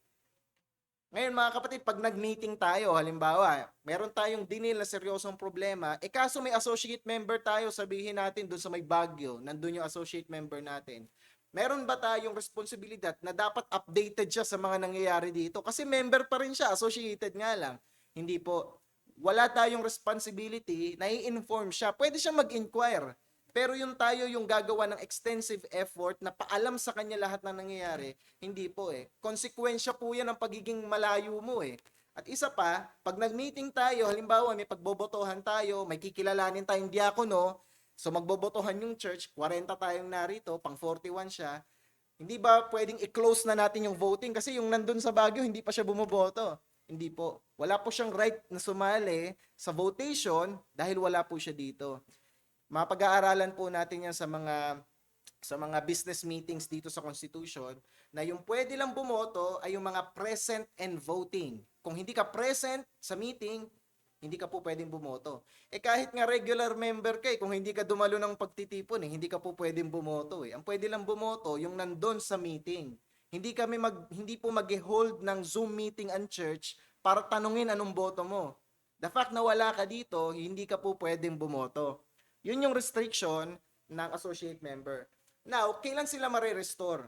Ngayon mga kapatid, pag nag-meeting tayo, halimbawa, meron tayong dinil na seryosong problema, kaso may associate member tayo, sabihin natin doon sa may Baguio, nandun yung associate member natin. Meron ba tayong responsibilidad na dapat updated siya sa mga nangyayari dito? Kasi member pa rin siya, associated nga lang. Hindi po. Wala tayong responsibility na i-inform siya. Pwede siya mag-inquire. Pero yung tayo yung gagawa ng extensive effort na paalam sa kanya lahat ng nangyayari, hindi po Konsekwensya po yan ng pagiging malayo mo At isa pa, pag nag-meeting tayo, halimbawa may pagbobotohan tayo, may kikilalanin tayong diakono, so magbobotohan yung church, 40 tayong narito, pang 41 siya, hindi ba pwedeng i-close na natin yung voting kasi yung nandun sa Baguio, hindi pa siya bumoboto? Hindi po. Wala po siyang right na sumali sa votation dahil wala po siya dito. Mapag-aaralan po natin yan sa mga business meetings dito sa Constitution na yung pwede lang bumoto ay yung mga present and voting. Kung hindi ka present sa meeting, hindi ka po pwedeng bumoto. Kahit nga regular member ka kung hindi ka dumalo ng pagtitipon hindi ka po pwedeng bumoto Ang pwede lang bumoto yung nandun sa meeting. Hindi po mag-hold ng Zoom meeting ang church para tanungin anong boto mo. The fact na wala ka dito, hindi ka po pwedeng bumoto. Yun yung restriction ng associate member. Now, kailan sila mare-restore?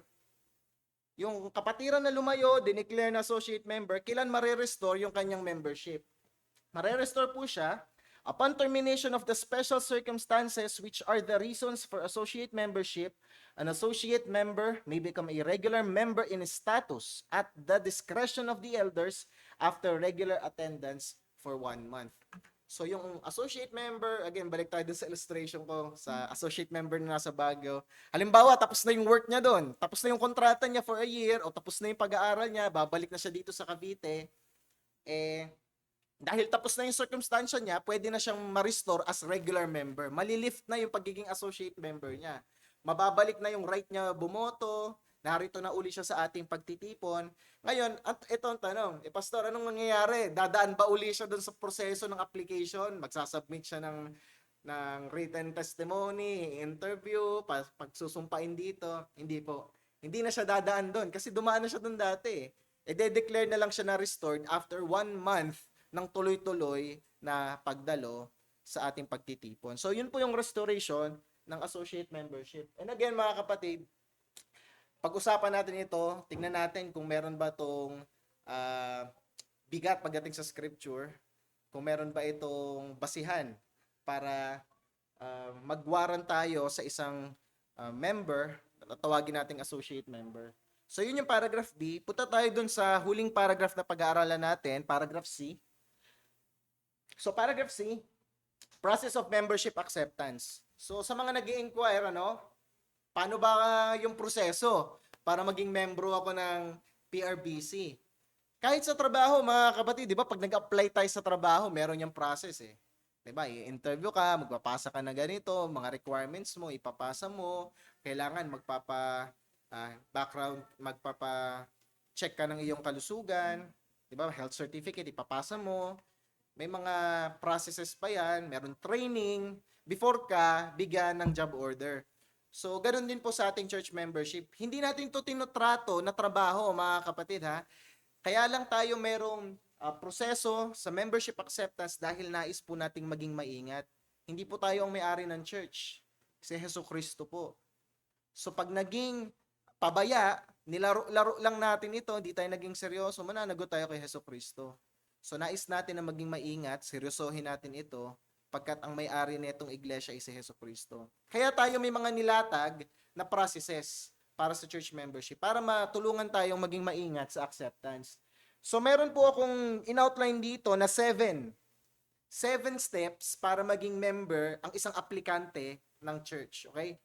Yung kapatiran na lumayo, dineclare na associate member, kailan mare-restore yung kanyang membership? Mare-restore po siya upon termination of the special circumstances which are the reasons for associate membership. An associate member may become a regular member in status at the discretion of the elders after regular attendance for 1 month. So yung associate member, again, balik tayo dun sa illustration ko sa associate member na nasa Baguio. Halimbawa, tapos na yung work niya doon, tapos na yung kontrata niya for a year, o tapos na yung pag-aaral niya, babalik na siya dito sa Cavite, dahil tapos na yung circumstansya niya, pwede na siyang ma-restore as regular member. Malilift na yung pagiging associate member niya. Mababalik na yung right niya bumoto, narito na uli siya sa ating pagtitipon. Ngayon, ito ang tanong, Pastor, anong mangyayari? Dadaan ba uli siya doon sa proseso ng application? Magsasubmit siya ng written testimony, interview, pagsusumpain dito? Hindi po. Hindi na siya dadaan doon kasi dumaan na siya doon dati. De-declare na lang siya na restored after 1 month ng tuloy-tuloy na pagdalo sa ating pagtitipon. So, yun po yung restoration ng associate membership. And again, mga kapatid, pag-usapan natin ito, tingnan natin kung meron ba itong bigat pagdating sa scripture, kung meron ba itong basihan para magwaran tayo sa isang member, tawagin nating associate member. So yun yung paragraph B. Punta tayo dun sa huling paragraph na pag-aaralan natin, paragraph C. So paragraph C, process of membership acceptance. So sa mga nag-i-inquire, paano ba yung proseso para maging membro ako ng PRBC? Kahit sa trabaho, mga kapatid, di ba, pag nag-apply tayo sa trabaho, meron yung process Di ba, i-interview ka, magpapasa ka na ganito, mga requirements mo, ipapasa mo, kailangan magpapa-check ka ng iyong kalusugan, di ba, health certificate, ipapasa mo, may mga processes pa yan, meron training, before ka bigyan ng job order. So, ganoon din po sa ating church membership. Hindi natin ito tinutrato na trabaho, mga kapatid, ha? Kaya lang tayo merong proseso sa membership acceptance dahil nais po nating maging maingat. Hindi po tayo ang may-ari ng church. Si Jesucristo po. So, pag pabaya, nilaro-laro lang natin ito, hindi tayo naging seryoso, mananagot tayo kay Hesukristo. So nais natin na maging maingat, seryosohin natin ito, pagkat ang may-ari nitong iglesia ay si Hesukristo. Kaya tayo may mga nilatag na processes para sa church membership, para matulungan tayong maging maingat sa acceptance. So meron po akong in-outline dito na 7 steps para maging member ang isang aplikante ng church. Okay?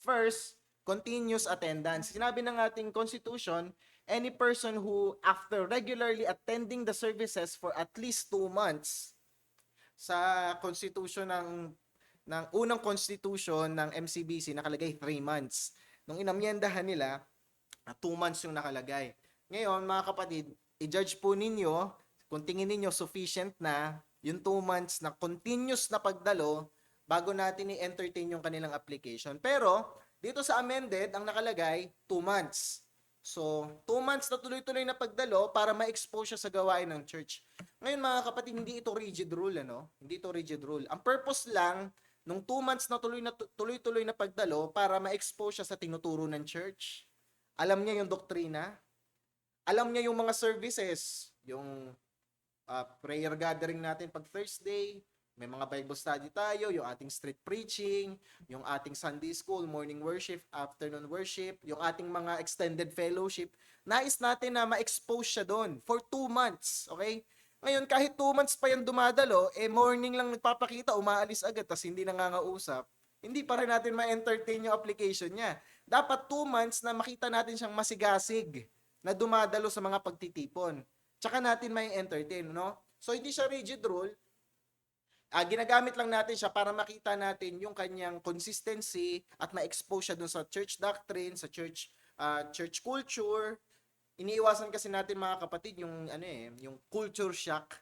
First, continuous attendance. Sinabi ng ating constitution, any person who, after regularly attending the services for at least 2 months, sa constitution ng unang constitution ng MCBC, nakalagay 3 months. Nung inamyendahan nila, 2 months yung nakalagay. Ngayon, mga kapatid, i-judge po ninyo kung tingin ninyo sufficient na yung 2 months na continuous na pagdalo bago natin i-entertain yung kanilang application. Pero, dito sa amended, ang nakalagay, 2 months. So, 2 months na tuloy-tuloy na pagdalo para ma-expose siya sa gawain ng church. Ngayon, mga kapatid, hindi ito rigid rule, ano? Hindi ito rigid rule. Ang purpose lang, nung 2 months na tuloy-tuloy na pagdalo para ma-expose siya sa tinuturo ng church. Alam niya yung doktrina. Alam niya yung mga services, yung prayer gathering natin pag Thursday, may mga Bible study tayo, yung ating street preaching, yung ating Sunday school, morning worship, afternoon worship, yung ating mga extended fellowship. Nais natin na ma-expose siya doon for 2 months, okay? Ngayon, kahit 2 months pa yan dumadalo, morning lang nagpapakita, umaalis agad, tas hindi nangangausap, hindi pa rin natin ma-entertain yung application niya. Dapat 2 months na makita natin siyang masigasig na dumadalo sa mga pagtitipon. Tsaka natin may entertain, no? So, hindi siya rigid rule. Ginagamit lang natin siya para makita natin yung kanyang consistency at ma-expose siya dun sa church doctrine, sa church culture. Iniiwasan kasi natin, mga kapatid, yung yung culture shock.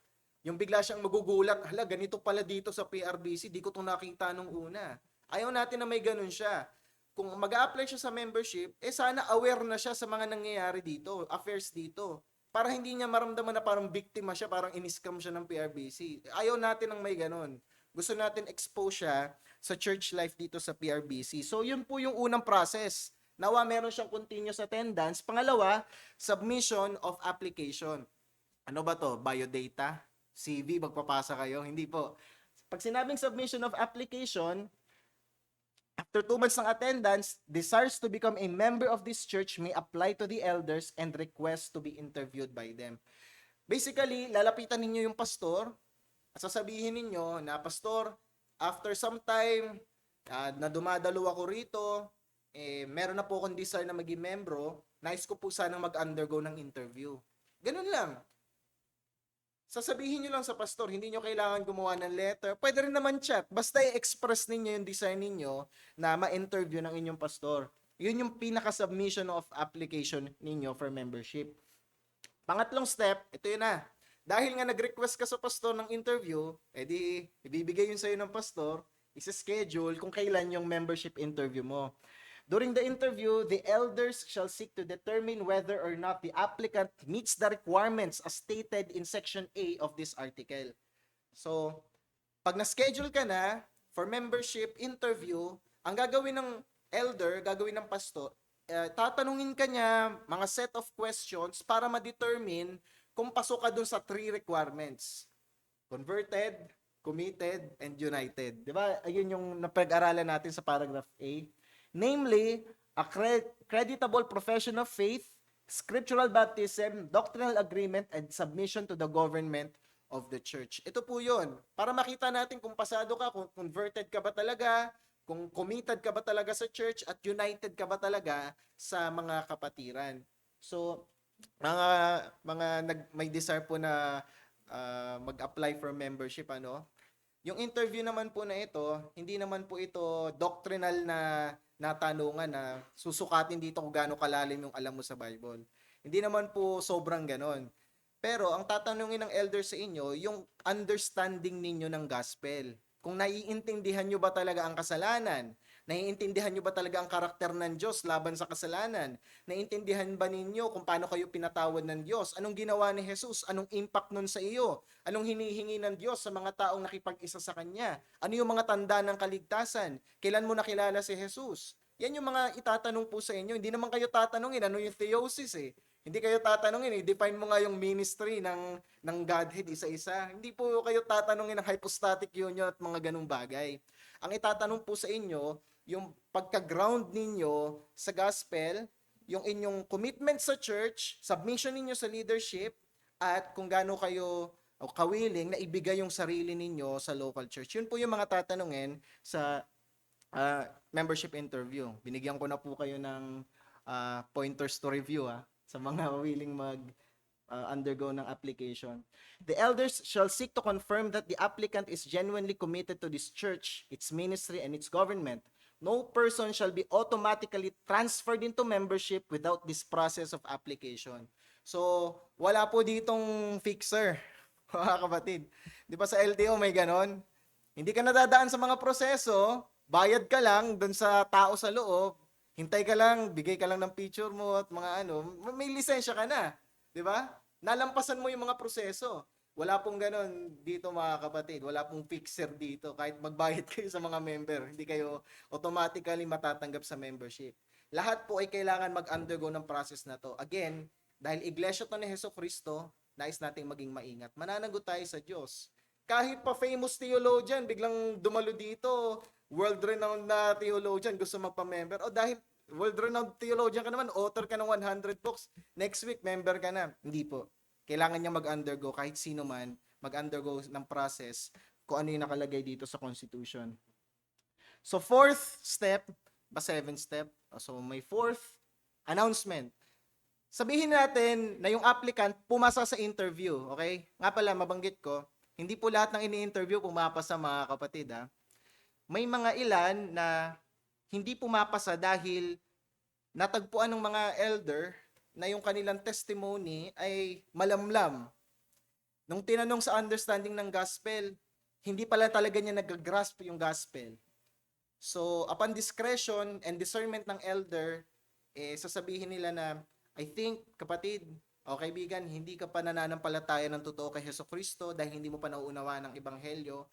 Yung bigla siyang magugulat, hala, ganito pala dito sa PRBC, di ko 'tong nakita nung una. Ayaw natin na may ganun siya. Kung mag-a-apply siya sa membership, sana aware na siya sa mga nangyayari dito, affairs dito. Para hindi niya maramdaman na parang biktima siya, parang in-scam siya ng PRBC. Ayaw natin ng may ganun. Gusto natin expose siya sa church life dito sa PRBC. So, yun po yung unang process. Nawa, meron siyang continuous attendance. Pangalawa, submission of application. Ano ba to? Biodata? CV? Magpapasa kayo? Hindi po. Pag sinabing submission of application, after 2 months ng attendance, desires to become a member of this church may apply to the elders and request to be interviewed by them. Basically, lalapitan ninyo yung pastor at sasabihin ninyo na, Pastor, after some time na dumadalo ako rito, meron na po akong desire na maging membro, nais ko po sanang mag-undergo ng interview. Ganun lang. Sasabihin nyo lang sa pastor, hindi nyo kailangan gumawa ng letter. Pwede rin naman chat. Basta i-express ninyo yung design ninyo na ma-interview ng inyong pastor. Yun yung pinaka-submission of application ninyo for membership. Pangatlong step, ito yun na. Dahil nga nag-request ka sa pastor ng interview, edi ibibigay yun sa'yo ng pastor, isa-schedule kung kailan yung membership interview mo. During the interview, the elders shall seek to determine whether or not the applicant meets the requirements as stated in Section A of this article. So, pag na-schedule ka na for membership interview, ang gagawin ng elder, gagawin ng pastor, tatanungin ka niya mga set of questions para ma-determine kung pasok ka dun sa 3 requirements. Converted, committed, and united. Di ba? Ayun yung napag-aralan natin sa paragraph A. Namely, a creditable profession of faith, scriptural baptism, doctrinal agreement, and submission to the government of the church. Ito po yun. Para makita natin kung pasado ka, kung converted ka ba talaga, kung committed ka ba talaga sa church, at united ka ba talaga sa mga kapatiran. So, may desire po na mag-apply for membership, yung interview naman po na ito, hindi naman po ito doctrinal na tanungan na susukatin dito kung gaano kalalim yung alam mo sa Bible. Hindi naman po sobrang ganon. Pero ang tatanungin ng elder sa inyo, yung understanding ninyo ng gospel. Kung naiintindihan nyo ba talaga ang kasalanan? Naiintindihan nyo ba talaga ang karakter ng Diyos laban sa kasalanan? Naiintindihan ba ninyo kung paano kayo pinatawad ng Diyos? Anong ginawa ni Jesus? Anong impact nun sa iyo? Anong hinihingi ng Diyos sa mga taong nakipag-isa sa Kanya? Ano yung mga tanda ng kaligtasan? Kailan mo nakilala si Jesus? Yan yung mga itatanong po sa inyo. Hindi naman kayo tatanungin ano yung theosis eh. Hindi kayo tatanungin, i-define mo nga yung ministry ng Godhead isa-isa. Hindi po kayo tatanungin ng hypostatic union at mga ganung bagay. Ang itatanong po sa inyo, yung pagka-ground ninyo sa gospel, yung inyong commitment sa church, submission ninyo sa leadership, at kung gaano kayo o kawiling na ibigay yung sarili ninyo sa local church. Yun po yung mga tatanungin sa membership interview. Binigyan ko na po kayo ng pointers to review sa mga willing mag undergo ng application. The elders shall seek to confirm that the applicant is genuinely committed to this church, its ministry, and its government. No person shall be automatically transferred into membership without this process of application. So, wala po ditong fixer, mga kapatid. Di ba sa LTO may ganon? Hindi ka nadadaan sa mga proseso, bayad ka lang doon sa tao sa loob, hintay ka lang, bigay ka lang ng picture mo at mga may lisensya ka na. Di ba? Nalampasan mo yung mga proseso. Wala pong ganon dito mga kapatid. Wala pong fixer dito. Kahit magbayad kayo sa mga member, hindi kayo automatically matatanggap sa membership. Lahat po ay kailangan mag-undergo ng process na to. Again, dahil iglesia to ni Jesucristo, nais nating maging maingat. Mananagot tayo sa Diyos. Kahit pa famous theologian, biglang dumalo dito, world-renowned na theologian, gusto magpa-member. O dahil world-renowned theologian ka naman, author ka ng 100 books, next week, member ka na. Hindi po. Kailangan niya mag-undergo, kahit sino man, mag-undergo ng process kung ano yung nakalagay dito sa Constitution. So, fourth step, ba seventh step? So, may fourth announcement. Sabihin natin na yung applicant pumasa sa interview, okay? Nga pala, mabanggit ko, hindi po lahat ng ini-interview pumapasa mga kapatid. May mga ilan na hindi pumapasa dahil natagpuan ng mga elder na yung kanilang testimony ay malamlam. Nung tinanong sa understanding ng gospel, hindi pala talaga niya nag-grasp yung gospel. So, upon discretion and discernment ng elder, sasabihin nila na, I think, kapatid, o kaibigan, hindi ka pa nananampalataya ng totoo kay Jesucristo dahil hindi mo pa nauunawaan ng Ebanghelyo.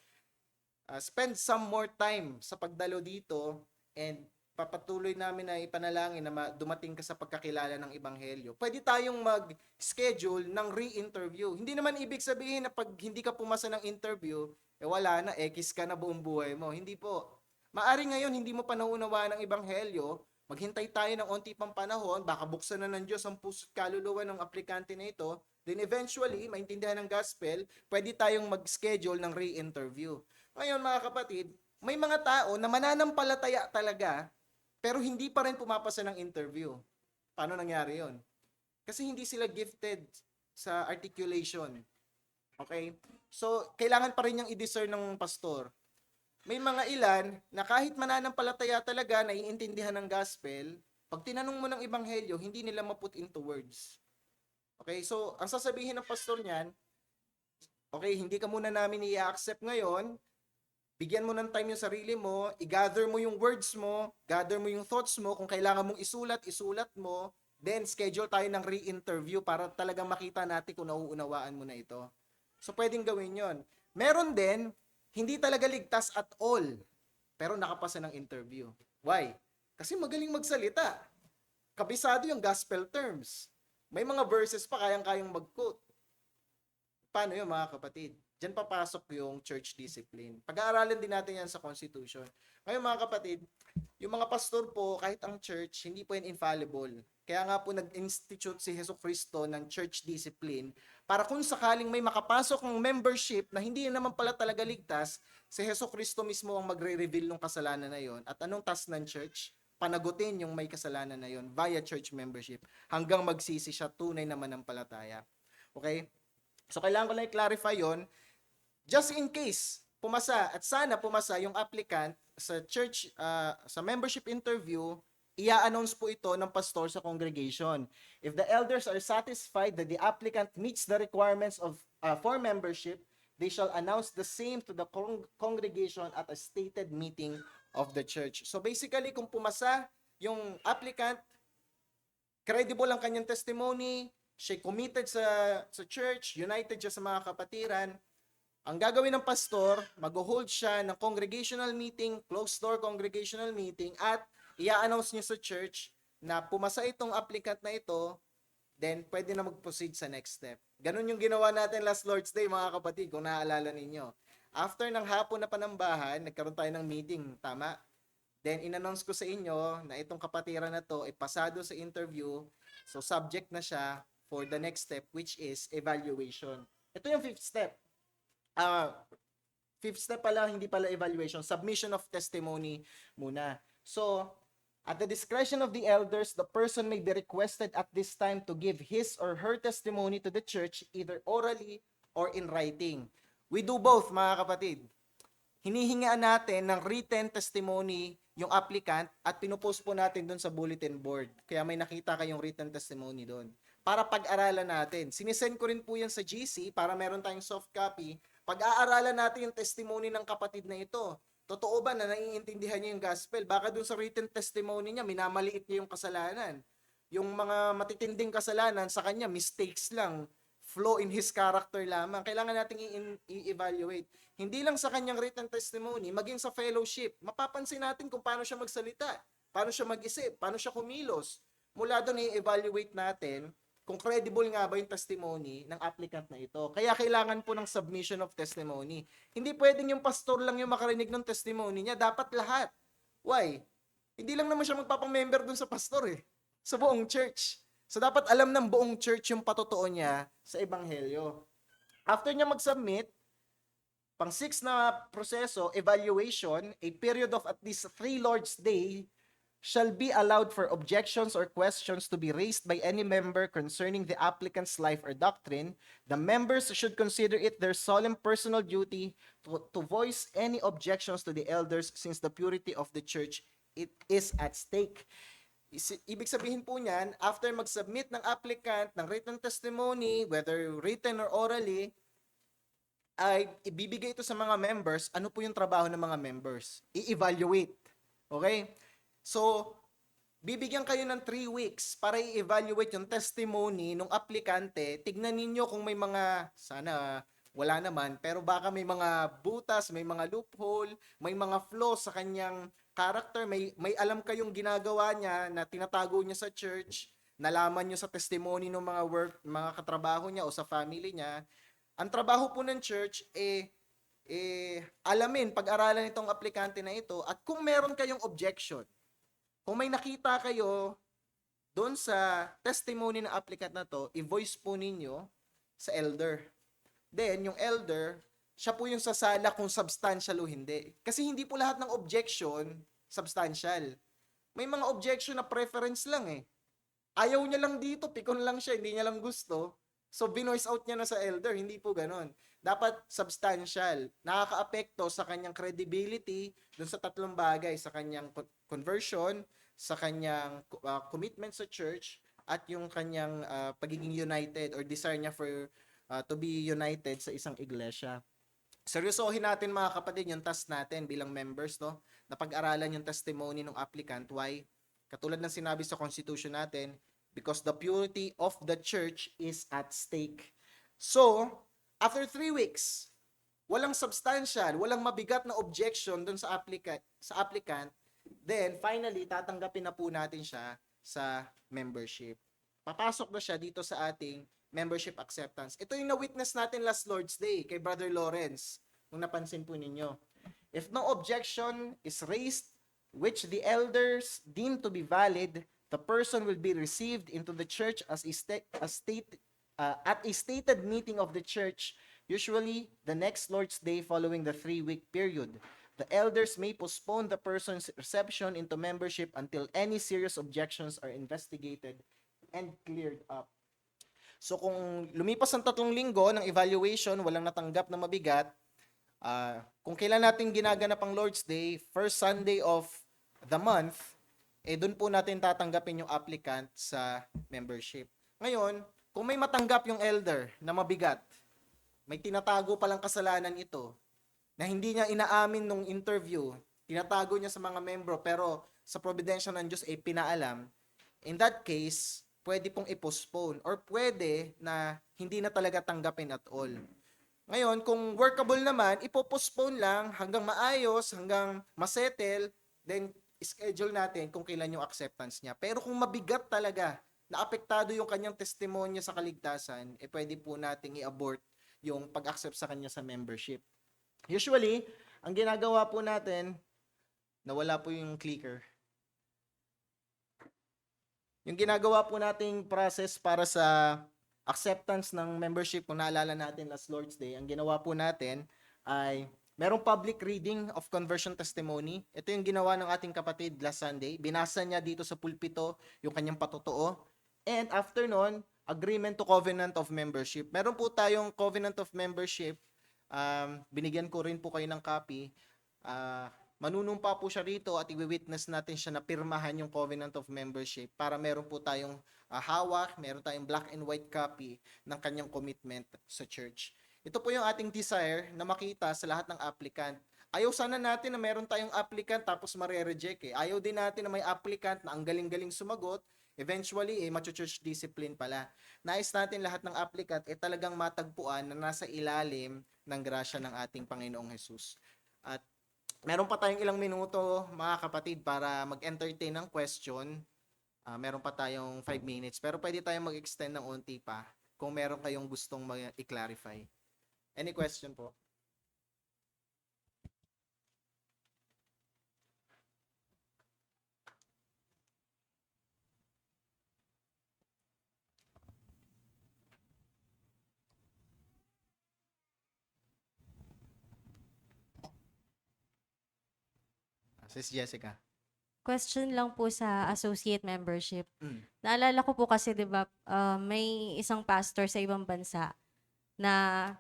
Spend some more time sa pagdalo dito and papatuloy namin na ipanalangin na dumating ka sa pagkakilala ng Ebanghelyo. Pwede tayong mag-schedule ng re-interview. Hindi naman ibig sabihin na pag hindi ka pumasa ng interview, wala na, X ka na buong buhay mo. Hindi po. Maari ngayon, hindi mo pa nauunawaan ng Ebanghelyo, maghintay tayo ng onti pang panahon, baka buksan na ng Diyos ang puso't kaluluwa ng aplikante na ito, then eventually, maintindihan ng gospel, pwede tayong mag-schedule ng re-interview. Ngayon mga kapatid, may mga tao na mananampalataya talaga, pero hindi pa rin pumapasa ng interview. Paano nangyari yon? Kasi hindi sila gifted sa articulation. Okay? So, kailangan pa rin niyang i-discern ng pastor. May mga ilan na kahit mananampalataya talaga, naiintindihan ng gospel, pag tinanong mo ng ebanghelyo, hindi nila ma-put into words. Okay, so ang sasabihin ng pastor niyan, okay, hindi ka muna namin i-accept ngayon, bigyan mo ng time yung sarili mo, i-gather mo yung words mo, gather mo yung thoughts mo, kung kailangan mong isulat, isulat mo, then schedule tayo ng re-interview para talagang makita natin kung nauunawaan mo na ito. So pwedeng gawin yon. Meron din, hindi talaga ligtas at all, pero nakapasa ng interview. Why? Kasi magaling magsalita. Kabisado yung gospel terms. May mga verses pa kayang-kayang mag-quote. Paano yun mga kapatid? Diyan papasok yung church discipline. Pag-aaralan din natin yan sa Constitution. Ngayon mga kapatid, yung mga pastor po, kahit ang church, hindi po yan infallible. Kaya nga po nag-institute si Jesucristo ng church discipline para kung sakaling may makapasok ng membership na hindi naman pala talaga ligtas, si Jesucristo mismo ang magre-reveal ng kasalanan na yon. At anong task ng church? Panagutin yung may kasalanan na yon via church membership hanggang magsisi siya tunay na manampalataya. Okay? So kailangan ko lang i-clarify yon. Just in case pumasa at sana pumasa yung applicant sa church sa membership interview, i-announce po ito ng pastor sa congregation. If the elders are satisfied that the applicant meets the requirements of for membership, they shall announce the same to the congregation at a stated meeting of the church. So basically, kung pumasa yung applicant, credible ang kanyang testimony, siya committed sa church, united siya sa mga kapatiran, ang gagawin ng pastor, mag-hold siya ng congregational meeting, closed door congregational meeting, at i-announce nyo sa church na pumasa itong applicant na ito, then pwede na mag-proceed sa next step. Ganun yung ginawa natin last Lord's Day, mga kapatid, kung naaalala ninyo. After ng hapon na panambahan, nagkaroon tayo ng meeting, tama? Then, in-announce ko sa inyo na itong kapatiran na to ay pasado sa interview. So, subject na siya for the next step, which is evaluation. Ito yung fifth step. Fifth step pala, hindi pala evaluation. Submission of testimony muna. So, at the discretion of the elders, the person may be requested at this time to give his or her testimony to the church, either orally or in writing. We do both, mga kapatid. Hinihingaan natin ng written testimony yung applicant at pinupost po natin doon sa bulletin board. Kaya may nakita kayong written testimony doon. Para pag-aralan natin. Sinisend ko rin po yan sa GC para meron tayong soft copy. Pag-aaralan natin yung testimony ng kapatid na ito. Totoo ba na naiintindihan niya yung gospel? Baka doon sa written testimony niya, minamaliit niya yung kasalanan. Yung mga matitinding kasalanan sa kanya, mistakes lang. Flaw in his character lamang. Kailangan nating i-evaluate. Hindi lang sa kanyang written testimony, maging sa fellowship. Mapapansin natin kung paano siya magsalita, paano siya mag-isip, paano siya kumilos. Mula doon i-evaluate natin kung credible nga ba yung testimony ng applicant na ito. Kaya kailangan po ng submission of testimony. Hindi pwedeng yung pastor lang yung makarinig ng testimony niya. Dapat lahat. Why? Hindi lang naman siya magpapang-member dun sa pastor sa buong church. So dapat alam ng buong church yung patotoo niya sa ebanghelyo. After niya mag-submit, pang 6 na proseso, evaluation, a period of at least 3 Lord's Day shall be allowed for objections or questions to be raised by any member concerning the applicant's life or doctrine. The members should consider it their solemn personal duty to voice any objections to the elders since the purity of the church it is at stake. Ibig sabihin po niyan, after mag-submit ng applicant ng written testimony, whether written or orally, ay ibibigay ito sa mga members. Ano po yung trabaho ng mga members? I-evaluate. Okay? So, bibigyan kayo ng 3 weeks para i-evaluate yung testimony ng aplikante. Tignan ninyo kung may mga, sana wala naman, pero baka may mga butas, may mga loophole, may mga flaws sa kanyang character, may alam kayong ginagawa niya na tinatago niya sa church, nalaman niyo sa testimony ng mga katrabaho niya o sa family niya. Ang trabaho po ng church alamin, pag-aralan itong aplikante na ito at kung meron kayong objection, kung may nakita kayo doon sa testimony ng applicant na to, i-voice po ninyo sa elder. Then, yung elder, siya po yung sasala kung substantial o hindi. Kasi hindi po lahat ng objection substantial. May mga objection na preference lang Ayaw niya lang dito, pikon lang siya, hindi niya lang gusto. So, binoise out niya na sa elder. Hindi po ganon. Dapat substantial. Nakaka-apekto sa kanyang credibility dun sa 3 bagay. Sa kanyang conversion, sa kanyang commitment sa church, at yung kanyang pagiging united or desire niya for to be united sa isang iglesia. Seryosohin natin mga kapatid yung task natin bilang members, no? Na pag-aralan yung testimony ng applicant. Why? Katulad ng sinabi sa constitution natin, because the purity of the church is at stake. So, after 3 weeks, walang substantial, walang mabigat na objection dun sa applicant, then finally tatanggapin na po natin siya sa membership. Papasok na siya dito sa ating membership acceptance. Ito yung na-witness natin last Lord's Day kay Brother Lawrence, kung napansin po ninyo. If no objection is raised which the elders deem to be valid, the person will be received into the church at a stated meeting of the church, usually the next Lord's Day following the 3-week period. The elders may postpone the person's reception into membership until any serious objections are investigated and cleared up. So kung lumipas ang 3 linggo ng evaluation, walang natanggap na mabigat, kung kailan natin ginaganap ang Lord's Day, first Sunday of the month, doon po natin tatanggapin yung applicant sa membership. Ngayon, kung may matanggap yung elder na mabigat, may tinatago palang kasalanan ito, na hindi niya inaamin nung interview, tinatago niya sa mga membro, pero sa providensya ng Diyos ay pinaalam, in that case, pwede pong i-postpone or pwede na hindi na talaga tanggapin at all. Ngayon, kung workable naman, ipo-postpone lang hanggang maayos, hanggang masettle, then schedule natin kung kailan yung acceptance niya. Pero kung mabigat talaga, na apektado yung kanyang testimonya sa kaligtasan, pwede po nating i-abort yung pag-accept sa kanya sa membership. Usually, ang ginagawa po natin, nawala po yung clicker. Yung ginagawa po nating process para sa acceptance ng membership, kung naalala natin last Lord's Day, ang ginawa po natin ay merong public reading of conversion testimony. Ito yung ginawa ng ating kapatid last Sunday. Binasa niya dito sa pulpito yung kanyang patotoo. And after nun, agreement to covenant of membership. Meron po tayong covenant of membership. Binigyan ko rin po kayo ng copy. Manunumpa po siya rito at i-witness natin siya na pirmahan yung covenant of membership para meron po tayong hawak, meron tayong black and white copy ng kanyang commitment sa church. Ito po yung ating desire na makita sa lahat ng applicant. Ayaw sana natin na meron tayong applicant tapos mare-reject eh. Ayaw din natin na may applicant na ang galing-galing sumagot, eventually church discipline pala. Nais natin lahat ng applicant talagang matagpuan na nasa ilalim ng grasya ng ating Panginoong Jesus. At meron pa tayong ilang minuto, mga kapatid, para mag-entertain ng question. Meron pa tayong 5 minutes, pero pwede tayong mag-extend ng unti pa kung meron kayong gustong i-clarify. Any question po? Sis Jessica. Question lang po sa associate membership. Mm. Naalala ko po kasi 'di ba, may isang pastor sa ibang bansa na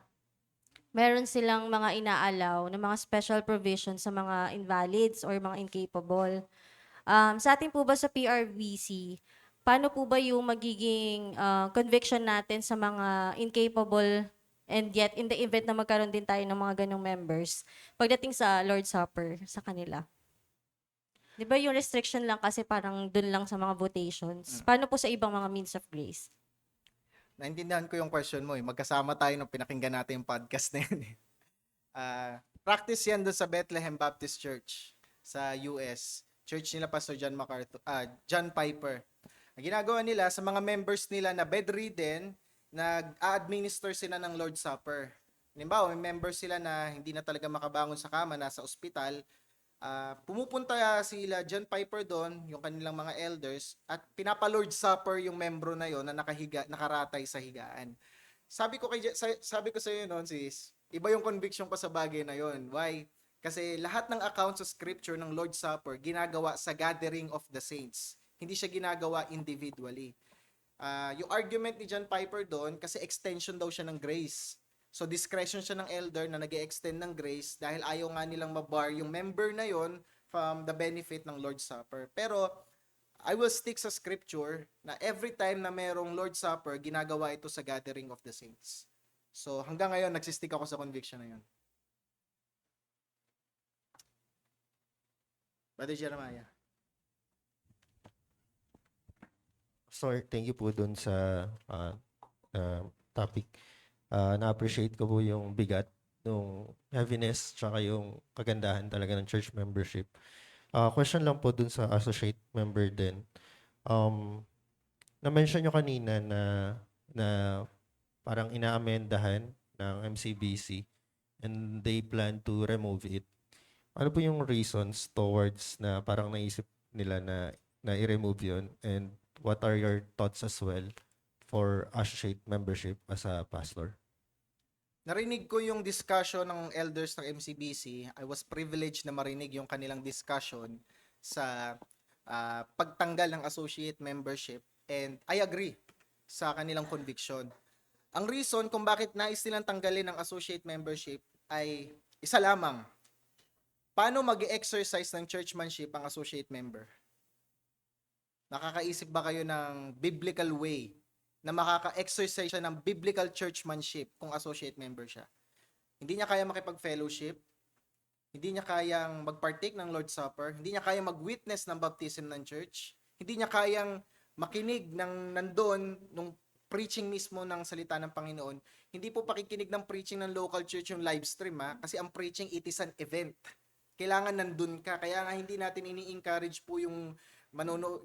meron silang mga inaalaw na mga special provisions sa mga invalids or mga incapable. Sa atin po ba sa PRVC, paano po ba yung magiging conviction natin sa mga incapable, and yet in the event na magkaroon din tayo ng mga ganong members pagdating sa Lord's Supper sa kanila? Di ba yung restriction lang kasi parang dun lang sa mga votations? Paano po sa ibang mga means of grace? Naintindihan ko yung question mo. Magkasama tayo nung pinakinggan natin yung podcast na yun. Practice yan doon sa Bethlehem Baptist Church sa US. Church nila Pastor John Piper. Ang ginagawa nila sa mga members nila na bedridden, nag-a-administer sila ng Lord's Supper. Halimbawa, may members sila na hindi na talaga makabangon sa kama, nasa ospital. Pumupunta sila John Piper doon, yung kanilang mga elders, at pinapa-Lord's Supper yung membro na yon na nakaratay sa higaan. Sabi ko sa iyo noon, sis, iba yung conviction ko sa bagay na yon. Why? Kasi lahat ng accounts sa scripture ng Lord's Supper ginagawa sa gathering of the saints. Hindi siya ginagawa individually. Yung argument ni John Piper doon, kasi extension daw siya ng grace. So discretion siya ng elder na nag-extend ng grace dahil ayaw nga nilang mabar yung member na yon from the benefit ng Lord's Supper. Pero I will stick sa scripture na every time na merong Lord's Supper, ginagawa ito sa gathering of the saints. So hanggang ngayon, nagsistick ako sa conviction na yun. Brother Jeremiah. Sorry, thank you po dun sa topic. Na-appreciate ko po yung bigat, yung heaviness, tsaka yung kagandahan talaga ng church membership. Question lang po dun sa associate member din. Na-mention nyo kanina na parang ina-amendahan ng MCBC and they plan to remove it. Ano po yung reasons towards na parang naisip nila na i-remove yun? And what are your thoughts as well for associate membership as a pastor? Narinig ko yung discussion ng elders ng MCBC. I was privileged na marinig yung kanilang discussion sa pagtanggal ng associate membership, and I agree sa kanilang conviction. Ang reason kung bakit nais nilang tanggalin ang associate membership ay isa lamang. Paano mag-exercise ng churchmanship ang associate member? Nakakaisip ba kayo ng biblical way na makaka-exercise siya ng biblical churchmanship kung associate member siya? Hindi niya kaya makipag-fellowship, hindi niya kayang mag-partake ng Lord's Supper, hindi niya kayang mag-witness ng baptism ng church, hindi niya kayang makinig ng nandun nung preaching mismo ng salita ng Panginoon. Hindi po pakikinig ng preaching ng local church yung live stream kasi ang preaching, it is an event. kailangan nandun ka. Kaya nga hindi natin ini-encourage po yung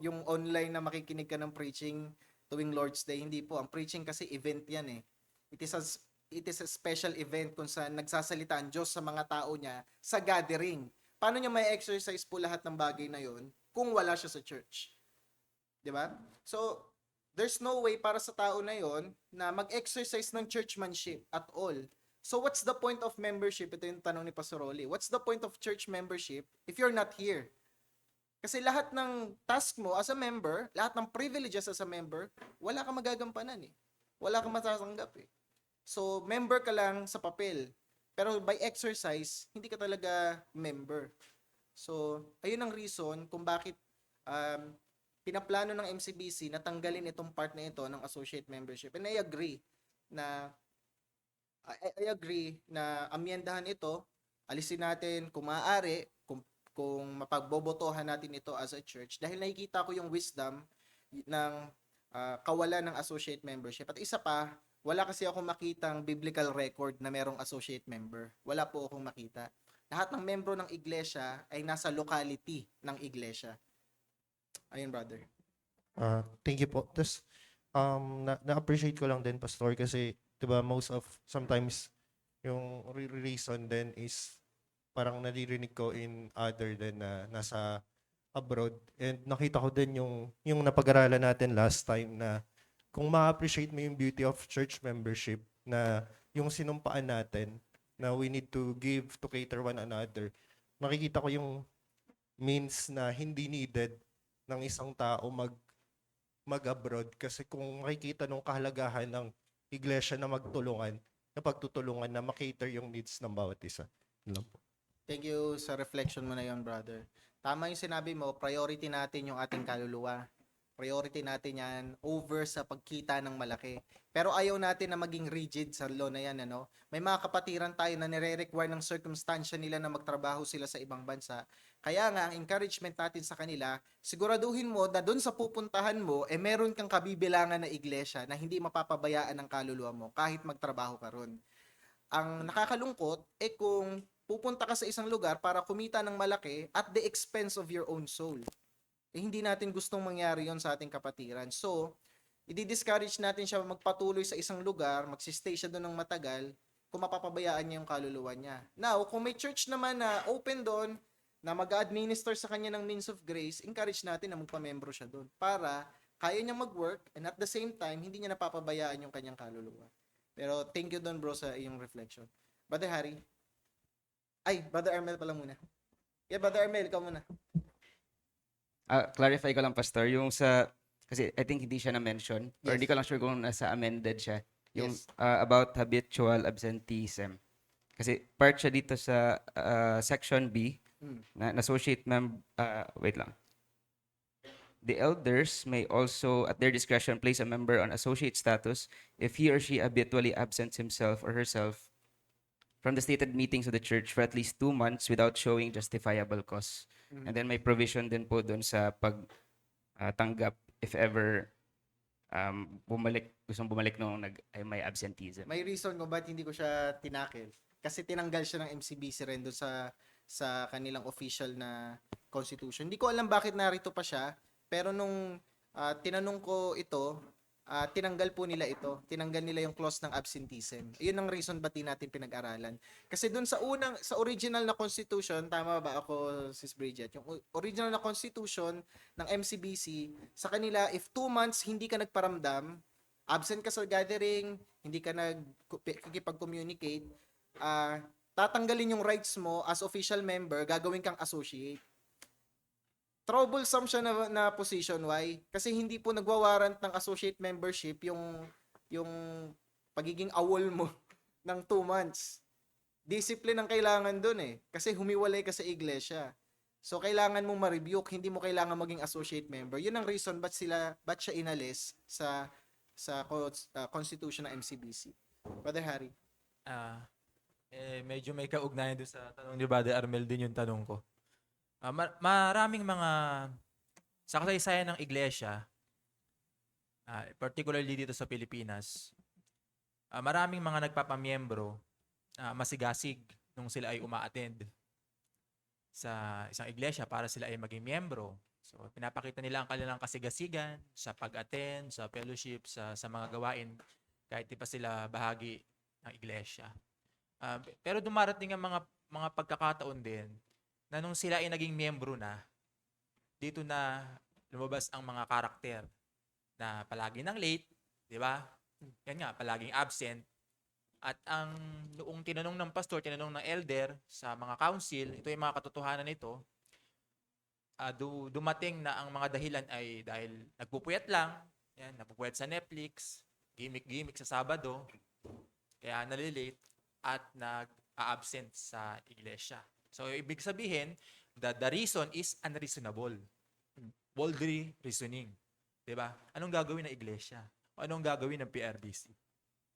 yung online na makikinig ka ng preaching tuwing Lord's Day. Hindi po. Ang preaching kasi event yan eh. It is a special event kung saan nagsasalita ang Diyos sa mga tao niya sa gathering. Paano niya may exercise po lahat ng bagay na yon kung wala siya sa church? 'Di ba? So, there's no way para sa tao na yon na mag-exercise ng churchmanship at all. So, what's the point of membership? Ito yung tanong ni Pastor Rolly. What's the point of church membership if you're not here? Kasi lahat ng task mo as a member, lahat ng privileges as a member, wala kang magagampanan eh. Wala kang matatanggap eh. So, member ka lang sa papel. Pero by exercise, hindi ka talaga member. So, ayun ang reason kung bakit pinaplano ng MCBC na tanggalin itong part na ito ng associate membership. And I agree na amyendahan ito, alisin natin kung maaari, kung mapagbobotohan natin ito as a church dahil nakikita ko yung wisdom ng kawalan ng associate membership. At isa pa, wala kasi akong makitang biblical record na merong associate member. Wala po akong makita. Lahat ng membro ng iglesia ay nasa locality ng iglesia. Ayun, brother. Thank you po. Tapos, na-appreciate ko lang din, Pastor, kasi, di ba, sometimes, yung reason din is, parang naririnig ko in other than na nasa abroad. And nakita ko din yung napag-aralan natin last time na kung ma-appreciate mo yung beauty of church membership na yung sinumpaan natin na we need to give to cater one another, makikita ko yung means na hindi needed ng isang tao mag-abroad kasi kung makikita nung kahalagahan ng iglesia na magtulungan, na pagtutulungan na makater yung needs ng bawat isa. Yun lang po. Thank you sa reflection mo na yon, brother. Tama yung sinabi mo, priority natin yung ating kaluluwa. Priority natin yan over sa pagkita ng malaki. Pero ayaw natin na maging rigid sa law na yan. Ano? May mga kapatiran tayo na nire-require ng circumstansya nila na magtrabaho sila sa ibang bansa. Kaya nga, ang encouragement natin sa kanila, siguraduhin mo na doon sa pupuntahan mo, meron kang kabibilangan na iglesia na hindi mapapabayaan ng kaluluwa mo kahit magtrabaho ka ron. Ang nakakalungkot, kung pupunta ka sa isang lugar para kumita ng malaki at the expense of your own soul. Hindi natin gustong mangyari yon sa ating kapatiran. So, i-discourage natin siya magpatuloy sa isang lugar, magsistay siya doon ng matagal, kung mapapabayaan niya yung kaluluwa niya. Now, kung may church naman na open doon, na mag-administer sa kanya ng means of grace, encourage natin na magpamembro siya doon para kaya niya mag-work and at the same time, hindi niya napapabayaan yung kanyang kaluluwa. Pero thank you doon, bro, sa iyong reflection. Brother Harry? Ay, Brother Armel pala muna. Yeah, Brother Armel, ikaw muna. Clarify ko lang, Pastor, yung kasi I think hindi siya na-mention, or hindi ko lang sure kung nasa amended siya, yung Yes. About habitual absenteeism. Kasi part siya dito sa section B, na associate wait lang. The elders may also, at their discretion, place a member on associate status if he or she habitually absents himself or herself from the stated meetings of the church for at least 2 months without showing justifiable cause. And then may provision din po doon sa pagtanggap if ever gustong bumalik nung may absenteeism. May reason kung ba't hindi ko siya tinakil. Kasi tinanggal siya ng MCBC rin doon sa kanilang official na constitution. Hindi ko alam bakit narito pa siya, pero nung tinanong ko ito, tinanggal po nila ito. Tinanggal nila yung clause ng absenteeism. Yun ang reason ba't di natin pinag-aralan. Kasi dun sa original na constitution, tama ba ako, Sis Bridget? Yung original na constitution ng MCBC, sa kanila, if 2 months hindi ka nagparamdam, absent ka sa gathering, hindi ka nagkikipag-communicate, tatanggalin yung rights mo as official member, gagawin kang associate. Troublesome siya na position. Why? Kasi hindi po nagwawarrant ng associate membership yung pagiging awol mo ng 2 months. Discipline ang kailangan dun eh. Kasi humiwalay ka sa iglesia. So, kailangan mong ma-rebuke. Hindi mo kailangan maging associate member. Yun ang reason ba't siya inalis sa constitution ng MCBC. Brother Harry. Medyo may kaugnayan doon sa tanong ni Brother Armel din yung tanong ko. Maraming sa kasaysayan ng iglesia, particularly dito sa Pilipinas, maraming mga nagpapamiyembro masigasig nung sila ay uma-attend. sa isang iglesia para sila ay maging miyembro. So, pinapakita nila ang kanilang kasigasigan sa pag-attend, sa fellowship, sa mga gawain, kahit di pa sila bahagi ng iglesia. Pero dumarating ang mga pagkakataon din na nung sila ay naging miyembro na, dito na lumabas ang mga karakter na palagi nang late, di ba? Yan nga, palaging absent. At ang noong tinanong ng pastor, tinanong ng elder sa mga council, ito yung mga katotohanan nito, dumating na ang mga dahilan ay dahil nagpupuyat lang, yan, nagpupuyat sa Netflix, gimmick-gimmick sa Sabado, kaya nalilate at nag-a-absent sa iglesia. So, ibig sabihin, the reason is unreasonable. Boldly reasoning. Diba? Anong gagawin ng iglesia? O anong gagawin ng PRBC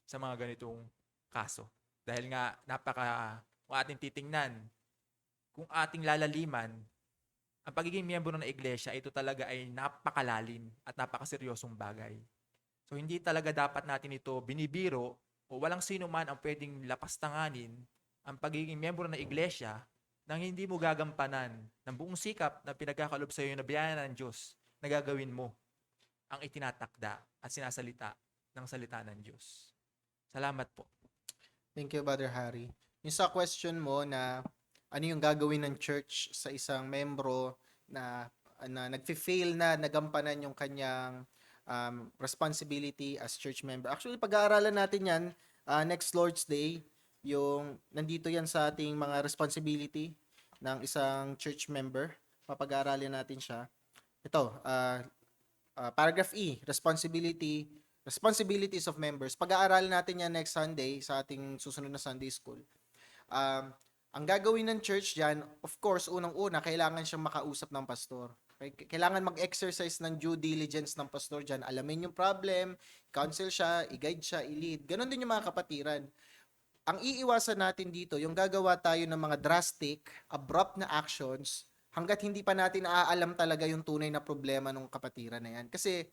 sa mga ganitong kaso? Dahil nga, kung ating titingnan, kung ating lalaliman, ang pagiging miyembro ng iglesia, ito talaga ay napakalalim at napakaseryosong bagay. So, hindi talaga dapat natin ito binibiro o walang sino man ang pwedeng lapastanganin ang pagiging miyembro ng iglesia nang hindi mo gagampanan ng buong sikap na pinagkakalob sa iyo na biyaya ng Diyos na gagawin mo ang itinatakda at sinasalita ng salita ng Diyos. Salamat po. Thank you, Brother Harry. Yung sa question mo na ano yung gagawin ng church sa isang membro na nagfi-fail na nagampanan yung kanyang responsibility as church member. Actually, pag-aaralan natin yan next Lord's Day, yung nandito yan sa ating mga responsibility ng isang church member. Papag-aaralin natin siya. Ito, paragraph E, responsibilities of members. Pag-aaralin natin yan next Sunday sa ating susunod na Sunday school. Ang gagawin ng church dyan, of course, unang-una, kailangan siyang makausap ng pastor. Okay? Kailangan mag-exercise ng due diligence ng pastor dyan. Alamin yung problem, counsel siya, i-guide siya, i-lead. Ganon din yung mga kapatiran. Ang iiwasan natin dito, yung gagawa tayo ng mga drastic, abrupt na actions, hanggat hindi pa natin naaalam talaga yung tunay na problema ng kapatiran na yan. Kasi,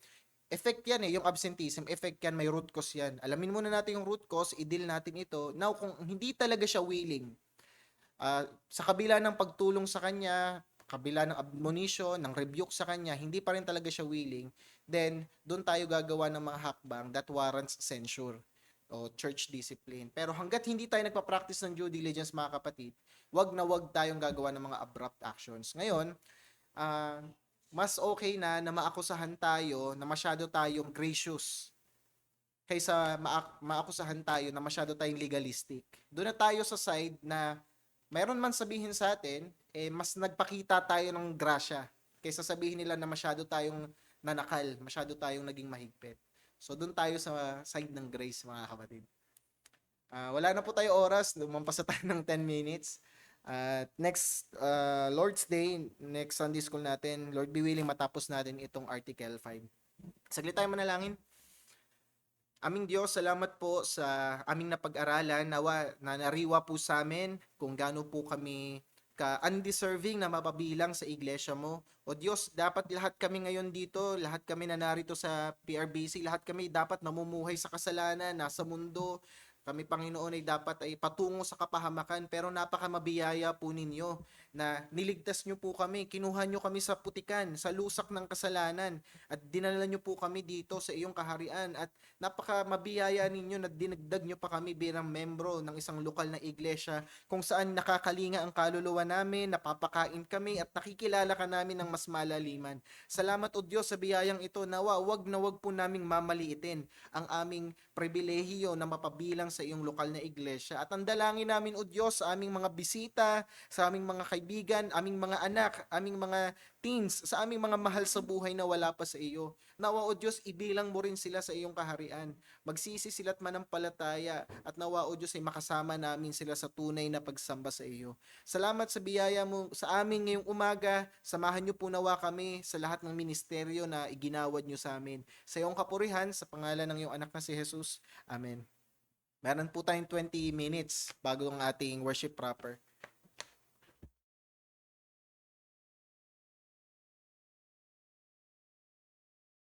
effect yan yung absenteeism, effect yan, may root cause yan. Alamin muna natin yung root cause, i-deal natin ito. Now, kung hindi talaga siya willing, sa kabila ng pagtulong sa kanya, kabila ng admonition, ng rebuke sa kanya, hindi pa rin talaga siya willing, then, doon tayo gagawa ng mga hakbang that warrants censure o church discipline. Pero hanggat hindi tayo nagpa-practice ng due diligence, mga kapatid, wag na wag tayong gagawa ng mga abrupt actions. Ngayon, mas okay na maakusahan tayo na masyado tayong gracious kaysa maakusahan tayo na masyado tayong legalistic. Doon na tayo sa side na mayroon man sabihin sa atin, mas nagpakita tayo ng grasya kaysa sabihin nila na masyado tayong nanakal, masyado tayong naging mahigpit. So, doon tayo sa side ng grace, mga kapatid. Wala na po tayo oras. Lumampas na tayo ng 10 minutes. Next Lord's Day, next Sunday school natin, Lord be willing, matapos natin itong Article 5. Saglit tayo manalangin. Aming Diyos, salamat po sa aming napag-aralan. Nawa na nariwa po sa amin kung gaano po kami ka-undeserving na mapabilang sa iglesia mo. O Diyos, dapat lahat kami ngayon dito, lahat kami na narito sa PRBC, lahat kami dapat namumuhay sa kasalanan, nasa mundo. Kami, Panginoon, ay dapat ay patungo sa kapahamakan, pero napakamabiyaya po ninyo na niligtas nyo po kami, kinuha nyo kami sa putikan, sa lusak ng kasalanan, at dinala nyo po kami dito sa iyong kaharian, at napakamabiyaya ninyo na dinagdag nyo pa kami bilang membro ng isang lokal na iglesia, kung saan nakakalinga ang kaluluwa namin, napapakain kami, at nakikilala ka namin ng mas malaliman. Salamat o Diyos sa biyayang ito, nawa, wag na wag po naming mamaliitin ang aming pribilehiyo na mapabilang sa iyong lokal na iglesia. At ang dalangin namin, O Diyos, sa aming mga bisita, sa aming mga kaibigan, aming mga anak, aming mga teens, sa aming mga mahal sa buhay na wala pa sa iyo. Nawa, O Diyos, ibilang mo rin sila sa iyong kaharian. Magsisi sila't manampalataya, at nawa, O Diyos, ay makasama namin sila sa tunay na pagsamba sa iyo. Salamat sa biyaya mo sa amin ngayong umaga. Samahan niyo po nawa kami sa lahat ng ministeryo na iginawad niyo sa amin. Sa iyong kapurihan, sa pangalan ng iyong anak na si Jesus. Amen. Meron po tayong 20 minutes bago ang ating worship proper.